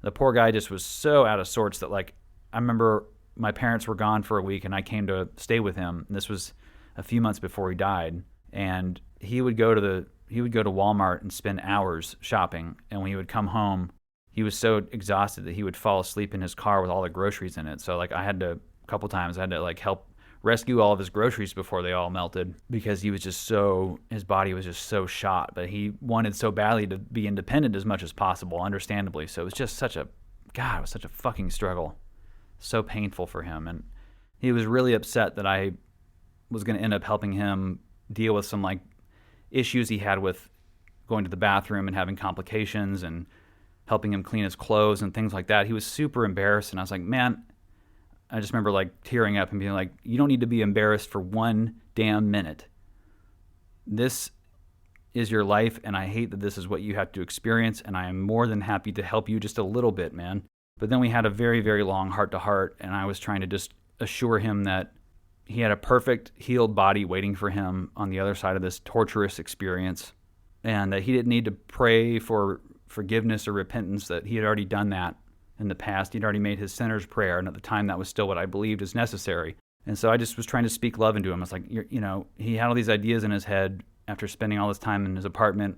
The poor guy just was so out of sorts that, like, I remember my parents were gone for a week and I came to stay with him. And this was a few months before he died. And he would go to Walmart and spend hours shopping. And when he would come home, he was so exhausted that he would fall asleep in his car with all the groceries in it. So like a couple times I had to like help rescue all of his groceries before they all melted because his body was just so shot. But he wanted so badly to be independent as much as possible, understandably. So it was just it was such a fucking struggle. So painful for him. And he was really upset that I was going to end up helping him deal with some issues he had with going to the bathroom and having complications and helping him clean his clothes and things like that. He was super embarrassed, and I was like, man, I just remember tearing up and being like, you don't need to be embarrassed for one damn minute. This is your life, and I hate that this is what you have to experience, and I am more than happy to help you just a little bit, man. But then we had a very, very long heart-to-heart, and I was trying to just assure him that he had a perfect, healed body waiting for him on the other side of this torturous experience, and that he didn't need to pray for forgiveness or repentance, that he had already done that in the past. He'd already made his sinner's prayer, and at the time that was still what I believed is necessary. And so I just was trying to speak love into him. I was like, he had all these ideas in his head after spending all this time in his apartment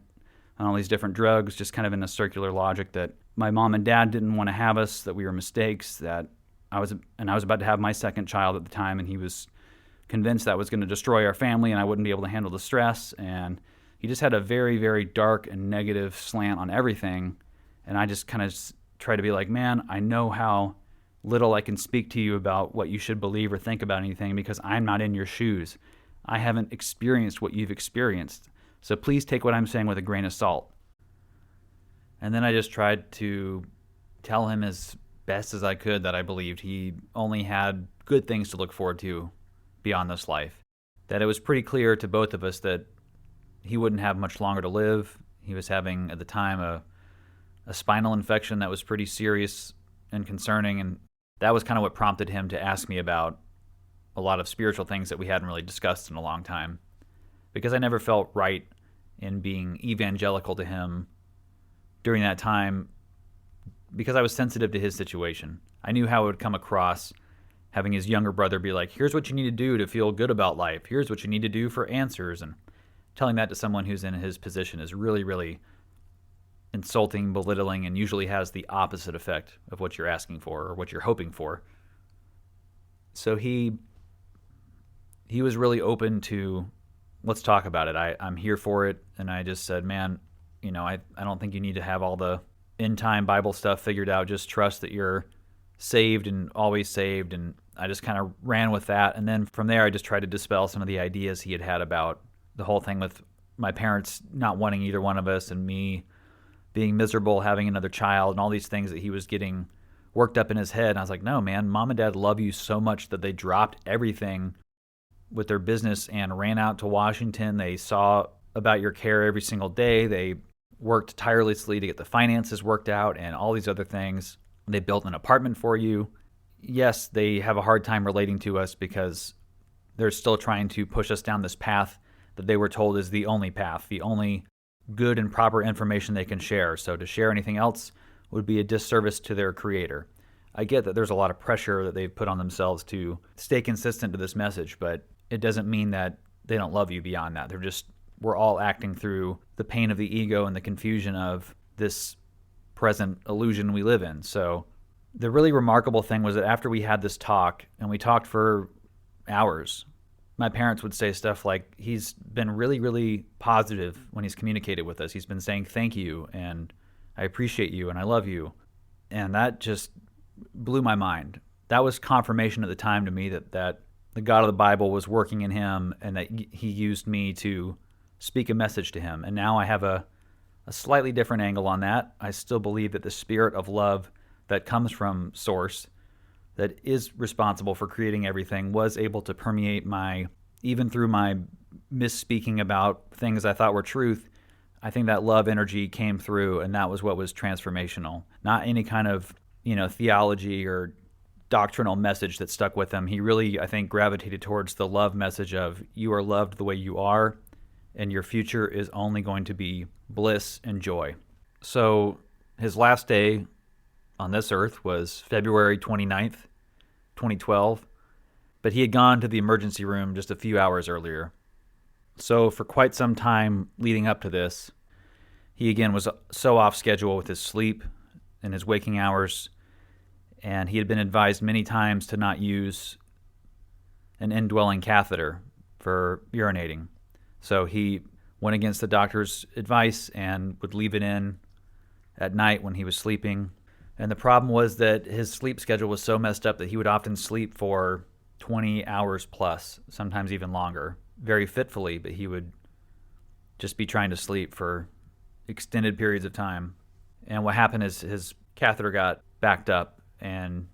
on all these different drugs, just kind of in a circular logic that my mom and dad didn't want to have us, that we were mistakes, that I was about to have my second child at the time, and he was convinced that was going to destroy our family and I wouldn't be able to handle the stress. And he just had a very, very dark and negative slant on everything. And I just kind of try to be like, man, I know how little I can speak to you about what you should believe or think about anything because I'm not in your shoes. I haven't experienced what you've experienced. So please take what I'm saying with a grain of salt. And then I just tried to tell him as best as I could that I believed he only had good things to look forward to beyond this life. That it was pretty clear to both of us that he wouldn't have much longer to live. He was having, at the time, a spinal infection that was pretty serious and concerning, and that was kind of what prompted him to ask me about a lot of spiritual things that we hadn't really discussed in a long time. Because I never felt right in being evangelical to him during that time because I was sensitive to his situation. I knew how it would come across having his younger brother be like, here's what you need to do to feel good about life. Here's what you need to do for answers. And telling that to someone who's in his position is really, really insulting, belittling, and usually has the opposite effect of what you're asking for or what you're hoping for. So he was really open to, let's talk about it. I'm here for it. And I just said, man, I don't think you need to have all the end-time Bible stuff figured out. Just trust that you're saved and always saved. And I just kind of ran with that. And then from there, I just tried to dispel some of the ideas he had about the whole thing with my parents not wanting either one of us and me being miserable, having another child, and all these things that he was getting worked up in his head. And I was like, no, man, mom and dad love you so much that they dropped everything with their business and ran out to Washington. They saw about your care every single day. They worked tirelessly to get the finances worked out and all these other things. They built an apartment for you. Yes, they have a hard time relating to us because they're still trying to push us down this path that they were told is the only path, the only good and proper information they can share. So to share anything else would be a disservice to their creator. I get that there's a lot of pressure that they've put on themselves to stay consistent to this message, but it doesn't mean that they don't love you beyond that. We're all acting through the pain of the ego and the confusion of this present illusion we live in. So the really remarkable thing was that after we had this talk, and we talked for hours, my parents would say stuff like, he's been really, really positive when he's communicated with us. He's been saying thank you, and I appreciate you, and I love you. And that just blew my mind. That was confirmation at the time to me that the God of the Bible was working in him and that he used me to speak a message to him. And now I have a slightly different angle on that. I still believe that the spirit of love that comes from Source, that is responsible for creating everything, was able to permeate even through my misspeaking about things I thought were truth. I think that love energy came through, and that was what was transformational. Not any kind of, theology or doctrinal message that stuck with him. He really, I think, gravitated towards the love message of, you are loved the way you are, and your future is only going to be bliss and joy. So his last day on this earth was February 29th, 2012, but he had gone to the emergency room just a few hours earlier. So for quite some time leading up to this, he again was so off schedule with his sleep and his waking hours, and he had been advised many times to not use an indwelling catheter for urinating. So he went against the doctor's advice and would leave it in at night when he was sleeping. And the problem was that his sleep schedule was so messed up that he would often sleep for 20 hours plus, sometimes even longer, very fitfully, but he would just be trying to sleep for extended periods of time. And what happened is his catheter got backed up and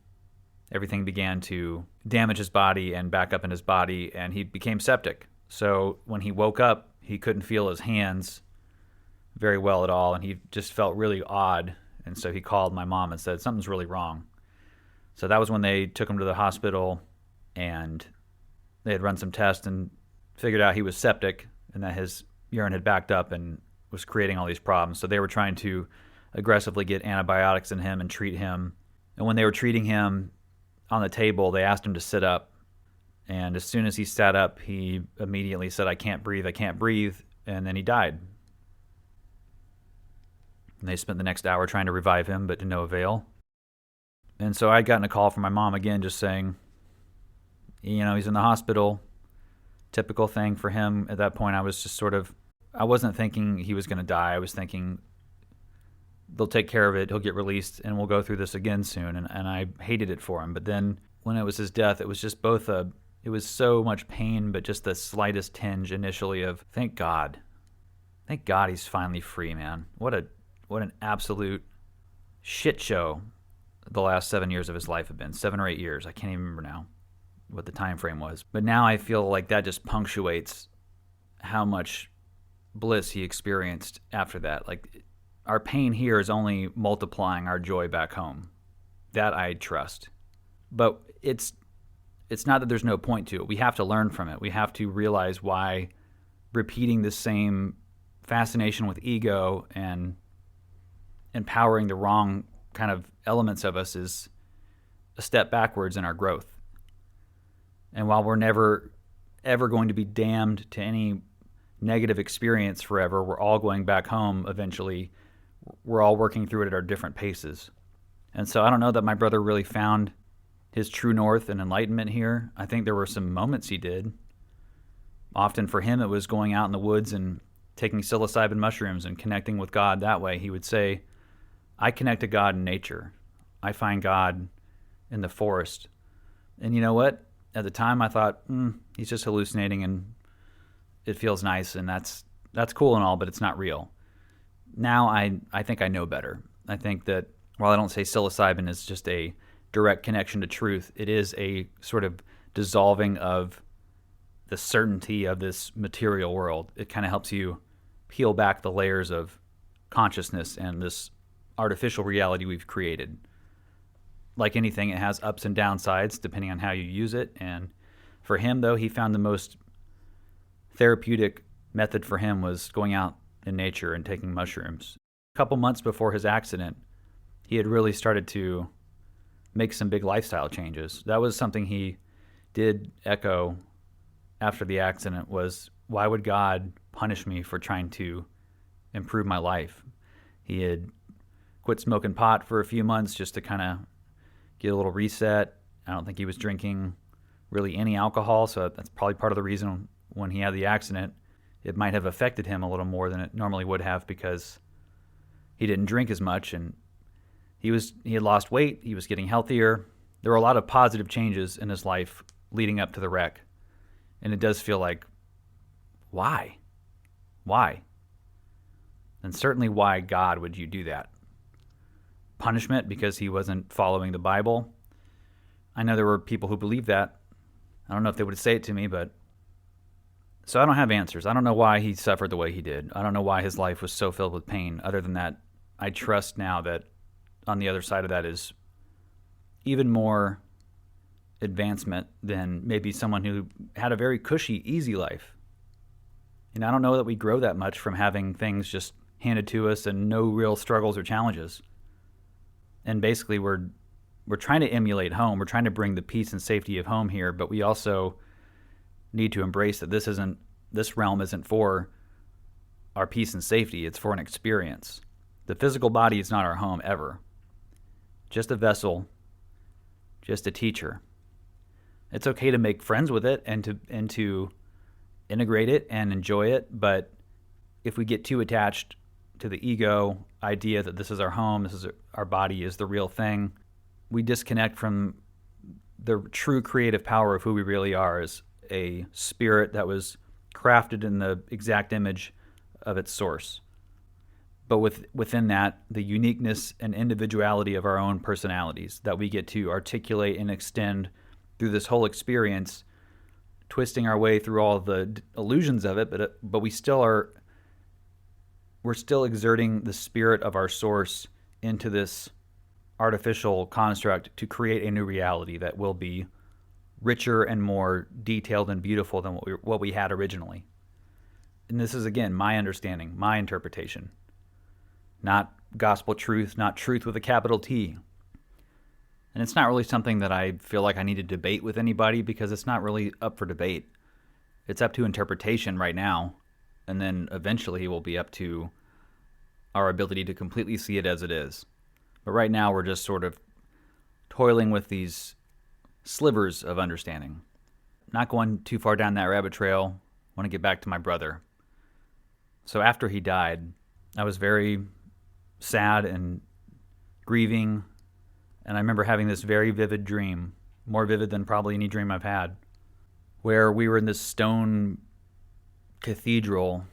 everything began to damage his body and back up in his body, and he became septic. So when he woke up, he couldn't feel his hands very well at all, and he just felt really odd. And so he called my mom and said, something's really wrong. So that was when they took him to the hospital, and they had run some tests and figured out he was septic and that his urine had backed up and was creating all these problems. So they were trying to aggressively get antibiotics in him and treat him. And when they were treating him on the table, they asked him to sit up. And as soon as he sat up, he immediately said, I can't breathe, I can't breathe. And then he died. And they spent the next hour trying to revive him, but to no avail. And so I'd gotten a call from my mom again just saying, he's in the hospital. Typical thing for him. At that point, I was just I wasn't thinking he was going to die. I was thinking they'll take care of it, he'll get released, and we'll go through this again soon. And I hated it for him. But then when it was his death, it was just it was so much pain, but just the slightest tinge initially of, thank God. Thank God he's finally free, man. What an absolute shit show the last 7 years of his life have been. 7 or 8 years. I can't even remember now what the time frame was. But now I feel like that just punctuates how much bliss he experienced after that. Like, our pain here is only multiplying our joy back home. That I trust. But it's not that there's no point to it. We have to learn from it. We have to realize why repeating the same fascination with ego and empowering the wrong kind of elements of us is a step backwards in our growth. And while we're never, ever going to be damned to any negative experience forever, we're all going back home eventually. We're all working through it at our different paces. And so I don't know that my brother really found his true north and enlightenment here. I think there were some moments he did. Often for him, it was going out in the woods and taking psilocybin mushrooms and connecting with God that way. He would say, I connect to God in nature. I find God in the forest. And you know what? At the time, I thought, he's just hallucinating and it feels nice, and that's cool and all, but it's not real. Now I think I know better. I think that while I don't say psilocybin is just a direct connection to truth, it is a sort of dissolving of the certainty of this material world. It kind of helps you peel back the layers of consciousness and this artificial reality we've created. Like anything, it has ups and downsides depending on how you use it. And for him, though, he found the most therapeutic method for him was going out in nature and taking mushrooms. A couple months before his accident, he had really started to make some big lifestyle changes. That was something he did echo after the accident was, why would God punish me for trying to improve my life? He had quit smoking pot for a few months just to kind of get a little reset. I don't think he was drinking really any alcohol, so that's probably part of the reason when he had the accident, it might have affected him a little more than it normally would have because he didn't drink as much and he had lost weight, he was getting healthier. There were a lot of positive changes in his life leading up to the wreck. And it does feel like, why? Why? And certainly why, God, would you do that? Punishment because he wasn't following the Bible? I know there were people who believed that. I don't know if they would say it to me, but... So I don't have answers. I don't know why he suffered the way he did. I don't know why his life was so filled with pain. Other than that, I trust now that on the other side of that is even more advancement than maybe someone who had a very cushy, easy life. And I don't know that we grow that much from having things just handed to us and no real struggles or challenges. And basically we're trying to emulate home. We're trying to bring the peace and safety of home here, but we also need to embrace that this realm isn't for our peace and safety. It's for an experience. The physical body is not our home ever. Just a vessel, just a teacher. It's okay to make friends with it and to integrate it and enjoy it, but if we get too attached to the ego idea that this is our home, this is our body is the real thing, we disconnect from the true creative power of who we really are as a spirit that was crafted in the exact image of its source. But within that, the uniqueness and individuality of our own personalities that we get to articulate and extend through this whole experience, twisting our way through all the illusions of it, but we're still exerting the spirit of our source into this artificial construct to create a new reality that will be richer and more detailed and beautiful than what we had originally. And this is, again, my understanding, my interpretation. Not gospel truth, not truth with a capital T. And it's not really something that I feel like I need to debate with anybody, because it's not really up for debate. It's up to interpretation right now, and then eventually it will be up to our ability to completely see it as it is. But right now we're just sort of toiling with these slivers of understanding. Not going too far down that rabbit trail, I want to get back to my brother. So after he died, I was very sad and grieving, and I remember having this very vivid dream, more vivid than probably any dream I've had, where we were in this stone cathedral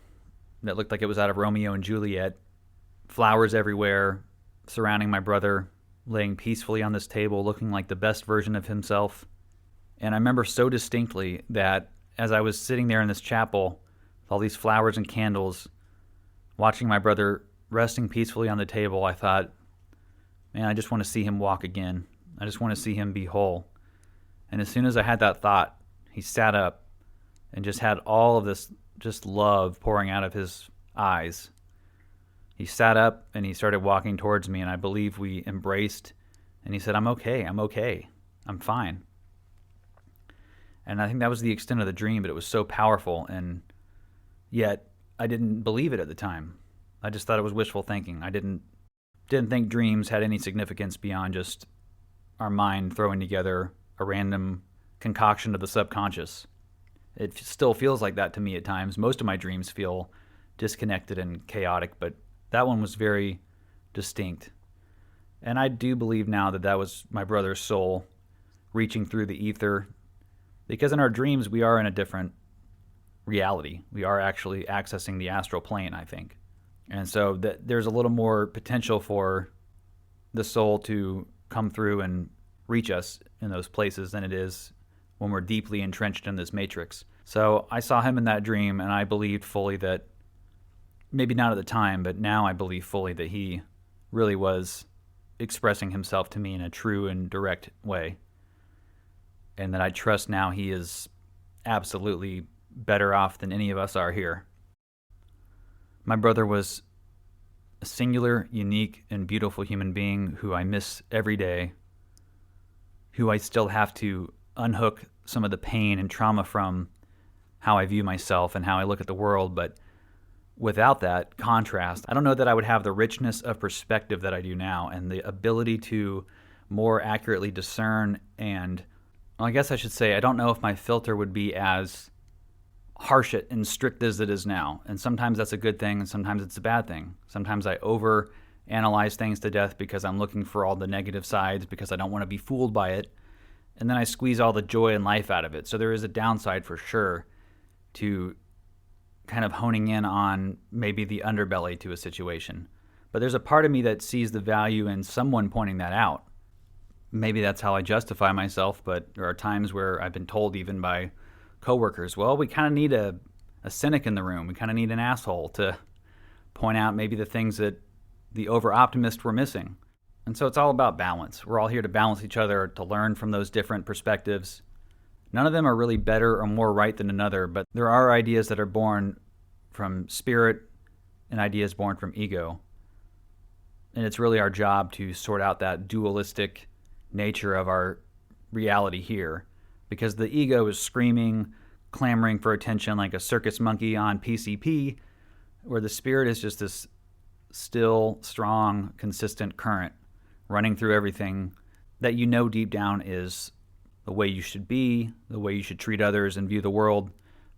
that looked like it was out of Romeo and Juliet, flowers everywhere, surrounding my brother, laying peacefully on this table, looking like the best version of himself. And I remember so distinctly that as I was sitting there in this chapel with all these flowers and candles, watching my brother resting peacefully on the table, I thought, man, I just want to see him walk again. I just want to see him be whole. And as soon as I had that thought, he sat up and just had all of this just love pouring out of his eyes. He sat up and he started walking towards me, and I believe we embraced, and he said, I'm okay, I'm fine. And I think that was the extent of the dream, but it was so powerful, and yet I didn't believe it at the time. I just thought it was wishful thinking. I didn't think dreams had any significance beyond just our mind throwing together a random concoction of the subconscious. It still feels like that to me at times. Most of my dreams feel disconnected and chaotic, but that one was very distinct. And I do believe now that that was my brother's soul reaching through the ether, because in our dreams we are in a different reality. We are actually accessing the astral plane, I think. And so there's a little more potential for the soul to come through and reach us in those places than it is when we're deeply entrenched in this matrix. So I saw him in that dream, and I believed fully that, maybe not at the time, but now I believe fully that he really was expressing himself to me in a true and direct way. And that I trust now he is absolutely better off than any of us are here. My brother was a singular, unique, and beautiful human being who I miss every day, who I still have to unhook some of the pain and trauma from how I view myself and how I look at the world. But without that contrast, I don't know that I would have the richness of perspective that I do now, and the ability to more accurately discern. And well, I guess I should say, I don't know if my filter would be as harsh and strict as it is now. And sometimes that's a good thing, and sometimes it's a bad thing. Sometimes I over-analyze things to death because I'm looking for all the negative sides, because I don't want to be fooled by it. And then I squeeze all the joy and life out of it. So there is a downside for sure to kind of honing in on maybe the underbelly to a situation. But there's a part of me that sees the value in someone pointing that out. Maybe that's how I justify myself, but there are times where I've been told even by coworkers, well, we kind of need a cynic in the room. We kind of need an asshole to point out maybe the things that the over-optimists were missing. And so it's all about balance. We're all here to balance each other, to learn from those different perspectives. None of them are really better or more right than another, but there are ideas that are born from spirit and ideas born from ego. And it's really our job to sort out that dualistic nature of our reality here, because the ego is screaming, clamoring for attention like a circus monkey on PCP, where the spirit is just this still, strong, consistent current running through everything that you know deep down is the way you should be, the way you should treat others and view the world.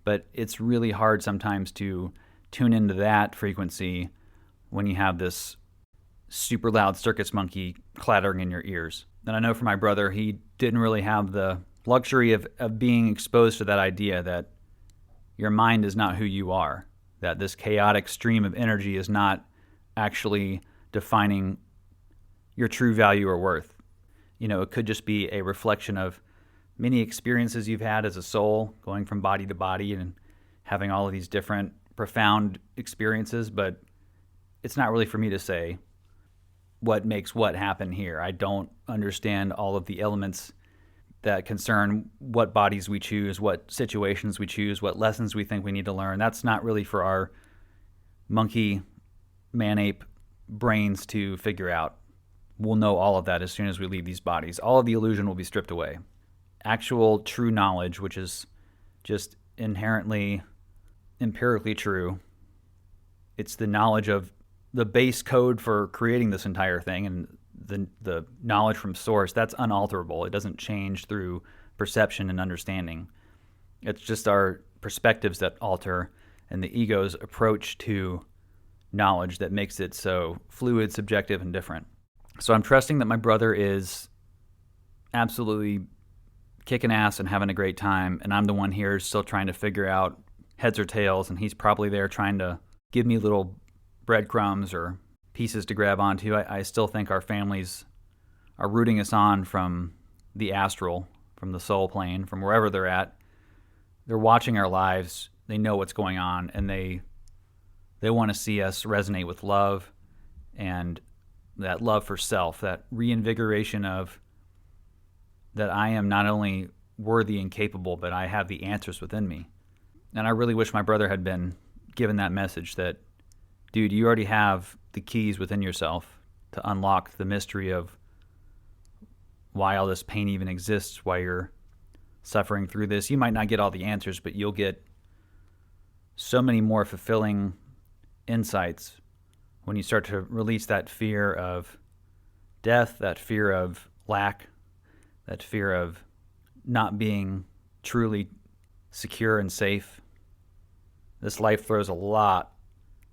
But it's really hard sometimes to tune into that frequency when you have this super loud circus monkey clattering in your ears. And I know for my brother, he didn't really have the luxury of being exposed to that idea that your mind is not who you are, that this chaotic stream of energy is not actually defining your true value or worth. It could just be a reflection of many experiences you've had as a soul, going from body to body and having all of these different profound experiences, but it's not really for me to say what makes what happen here. I don't understand all of the elements that concern what bodies we choose, what situations we choose, what lessons we think we need to learn. That's not really for our monkey, man-ape brains to figure out. We'll know all of that as soon as we leave these bodies. All of the illusion will be stripped away. Actual true knowledge, which is just inherently empirically true, it's the knowledge of the base code for creating this entire thing, and the knowledge from source, that's unalterable. It doesn't change through perception and understanding. It's just our perspectives that alter and the ego's approach to knowledge that makes it so fluid, subjective, and different. So I'm trusting that my brother is absolutely kicking ass and having a great time, and I'm the one here still trying to figure out heads or tails, and he's probably there trying to give me little breadcrumbs or pieces to grab onto. I still think our families are rooting us on from the astral, from the soul plane, from wherever they're at. They're watching our lives. They know what's going on, and they want to see us resonate with love, and that love for self, that reinvigoration of that I am not only worthy and capable, but I have the answers within me. And I really wish my brother had been given that message that, dude, you already have the keys within yourself to unlock the mystery of why all this pain even exists, why you're suffering through this. You might not get all the answers, but you'll get so many more fulfilling insights when you start to release that fear of death, that fear of lack, that fear of not being truly secure and safe. This life throws a lot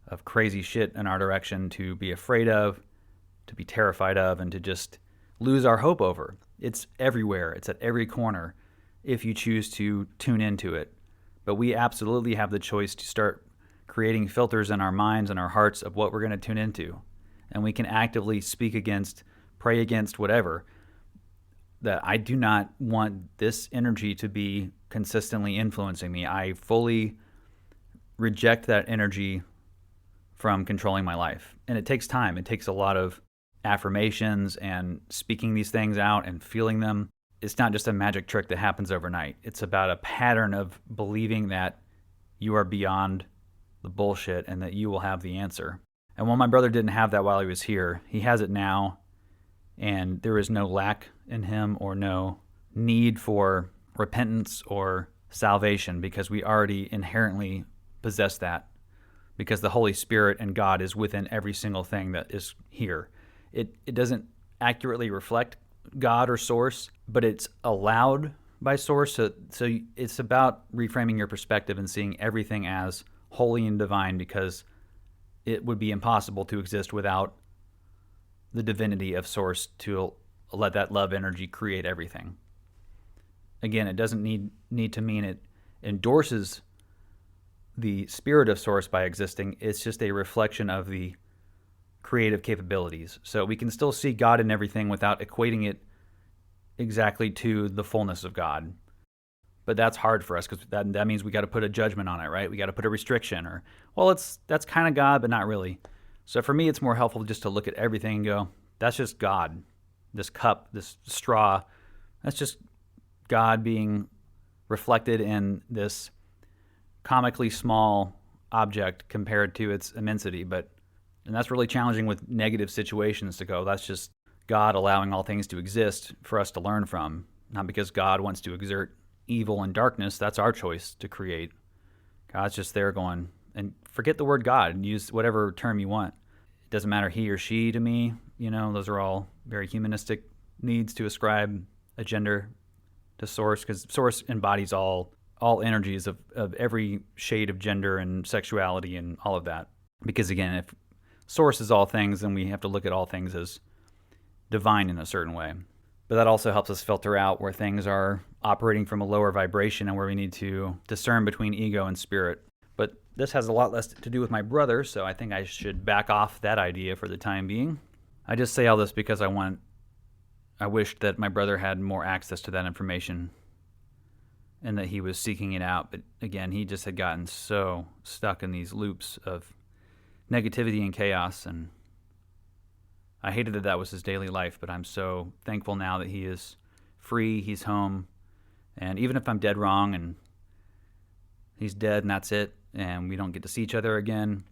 of crazy shit in our direction to be afraid of, to be terrified of, and to just lose our hope over. It's everywhere. It's at every corner if you choose to tune into it. But we absolutely have the choice to start creating filters in our minds and our hearts of what we're going to tune into. And we can actively speak against, pray against, whatever, that I do not want this energy to be consistently influencing me. I fully reject that energy from controlling my life. And it takes time. It takes a lot of affirmations and speaking these things out and feeling them. It's not just a magic trick that happens overnight. It's about a pattern of believing that you are beyond the bullshit and that you will have the answer. And while my brother didn't have that while he was here, he has it now. And there is no lack in him or no need for repentance or salvation because we already inherently possess that. Because the Holy Spirit and God is within every single thing that is here. It doesn't accurately reflect God or Source, but it's allowed by Source. So it's about reframing your perspective and seeing everything as holy and divine, because it would be impossible to exist without the divinity of Source to let that love energy create everything. Again, it doesn't need to mean it endorses the spirit of Source by existing. It's just a reflection of the creative capabilities. So we can still see God in everything without equating it exactly to the fullness of God. But that's hard for us because that means we got to put a judgment on it, right? We got to put a restriction, or, well, that's kind of God, but not really. So for me, it's more helpful just to look at everything and go, that's just God. This cup, this straw, that's just God being reflected in this comically small object compared to its immensity. And that's really challenging with negative situations to go, that's just God allowing all things to exist for us to learn from, not because God wants to exert evil and darkness. That's our choice to create. God's just there going, and forget the word God and use whatever term you want. It doesn't matter he or she to me. Those are all very humanistic needs to ascribe a gender to Source, because Source embodies all energies of every shade of gender and sexuality and all of that. Because again, if Source is all things, then we have to look at all things as divine in a certain way. But that also helps us filter out where things are operating from a lower vibration and where we need to discern between ego and spirit. But this has a lot less to do with my brother, so I think I should back off that idea for the time being. I just say all this because I wished that my brother had more access to that information and that he was seeking it out. But again, he just had gotten so stuck in these loops of negativity and chaos, and I hated that was his daily life, but I'm so thankful now that he is free, he's home, and even if I'm dead wrong and he's dead and that's it, and we don't get to see each other again,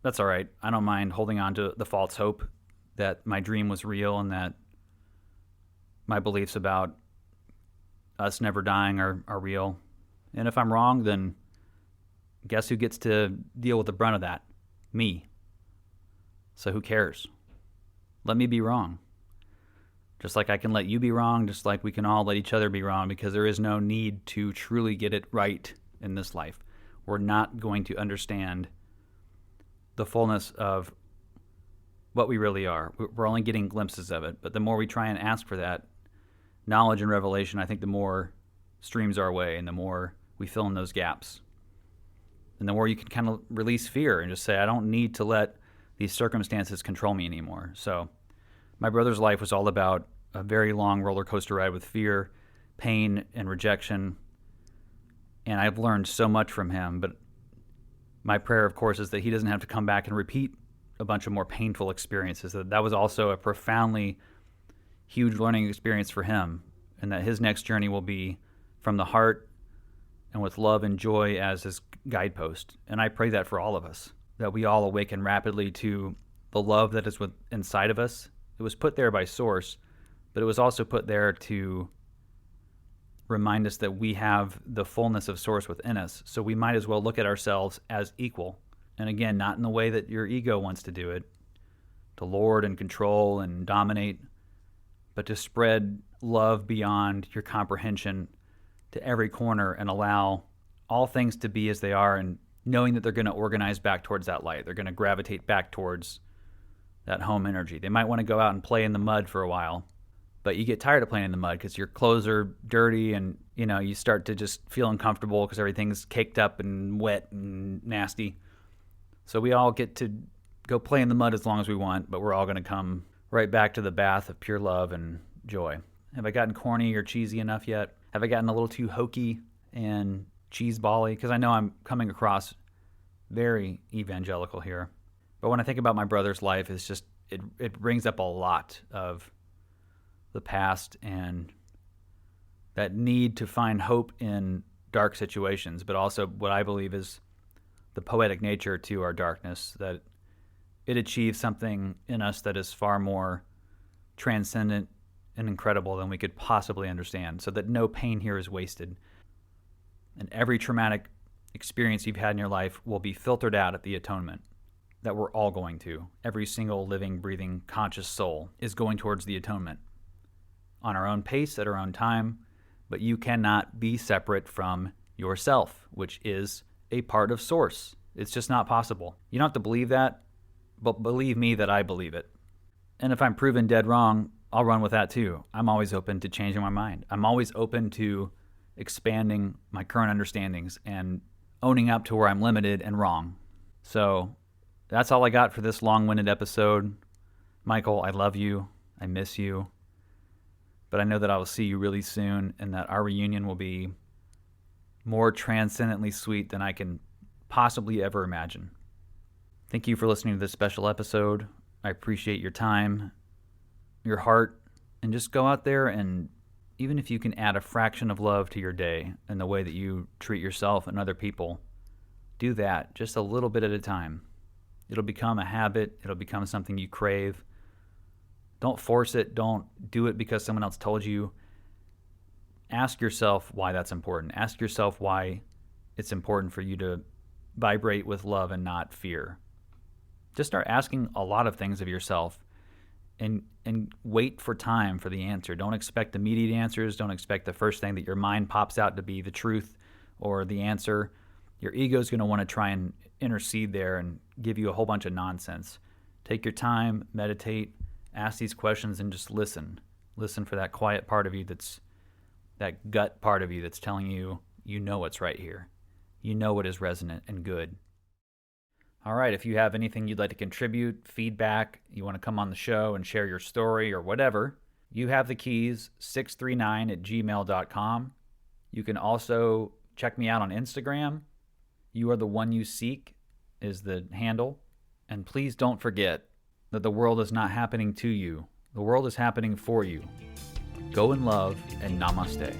that's all right. I don't mind holding on to the false hope that my dream was real and that my beliefs about us never dying are real. And if I'm wrong, then guess who gets to deal with the brunt of that? Me. So who cares? Let me be wrong. Just like I can let you be wrong, just like we can all let each other be wrong, because there is no need to truly get it right in this life. We're not going to understand the fullness of what we really are. We're only getting glimpses of it. But the more we try and ask for that knowledge and revelation, I think the more streams our way and the more we fill in those gaps. And the more you can kind of release fear and just say, I don't need to let these circumstances control me anymore. So my brother's life was all about a very long roller coaster ride with fear, pain, and rejection. And I've learned so much from him. But my prayer, of course, is that he doesn't have to come back and repeat a bunch of more painful experiences. That was also a profoundly huge learning experience for him, and that his next journey will be from the heart and with love and joy as his guidepost. And I pray that for all of us, that we all awaken rapidly to the love that is inside of us. It was put there by Source, but it was also put there to remind us that we have the fullness of Source within us. So we might as well look at ourselves as equal. And again, not in the way that your ego wants to do it, to lord and control and dominate, but to spread love beyond your comprehension to every corner and allow all things to be as they are, and knowing that they're going to organize back towards that light. They're going to gravitate back towards that home energy. They might want to go out and play in the mud for a while, but you get tired of playing in the mud because your clothes are dirty and, you start to just feel uncomfortable because everything's caked up and wet and nasty. So we all get to go play in the mud as long as we want, but we're all going to come right back to the bath of pure love and joy. Have I gotten corny or cheesy enough yet? Have I gotten a little too hokey and cheesebally? Because I know I'm coming across very evangelical here. But when I think about my brother's life, it's just, it brings up a lot of the past and that need to find hope in dark situations, but also what I believe is the poetic nature to our darkness, that it achieves something in us that is far more transcendent and incredible than we could possibly understand, so that no pain here is wasted. And every traumatic experience you've had in your life will be filtered out at the atonement that we're all going to. Every single living, breathing, conscious soul is going towards the atonement on our own pace, at our own time, but you cannot be separate from yourself, which is a part of Source. It's just not possible. You don't have to believe that, but believe me that I believe it. And if I'm proven dead wrong, I'll run with that too. I'm always open to changing my mind. I'm always open to expanding my current understandings and owning up to where I'm limited and wrong. So that's all I got for this long-winded episode. Michael, I love you. I miss you. But I know that I will see you really soon, and that our reunion will be more transcendently sweet than I can possibly ever imagine. Thank you for listening to this special episode. I appreciate your time, your heart, and just go out there, and even if you can add a fraction of love to your day and the way that you treat yourself and other people, do that just a little bit at a time. It'll become a habit. It'll become something you crave. Don't force it. Don't do it because someone else told you. Ask yourself why that's important. Ask yourself why it's important for you to vibrate with love and not fear. Just start asking a lot of things of yourself, and wait for time for the answer. Don't expect immediate answers. Don't expect the first thing that your mind pops out to be the truth or the answer. Your ego is going to want to try and intercede there and give you a whole bunch of nonsense. Take your time, meditate, ask these questions, and just listen. Listen for that quiet part of you that gut part of you that's telling you, you know what's right here. You know what is resonant and good. All right, if you have anything you'd like to contribute, feedback, you want to come on the show and share your story or whatever, you have the keys, 639@gmail.com. You can also check me out on Instagram. You Are the One You Seek is the handle. And please don't forget that the world is not happening to you. The world is happening for you. Go in love and namaste.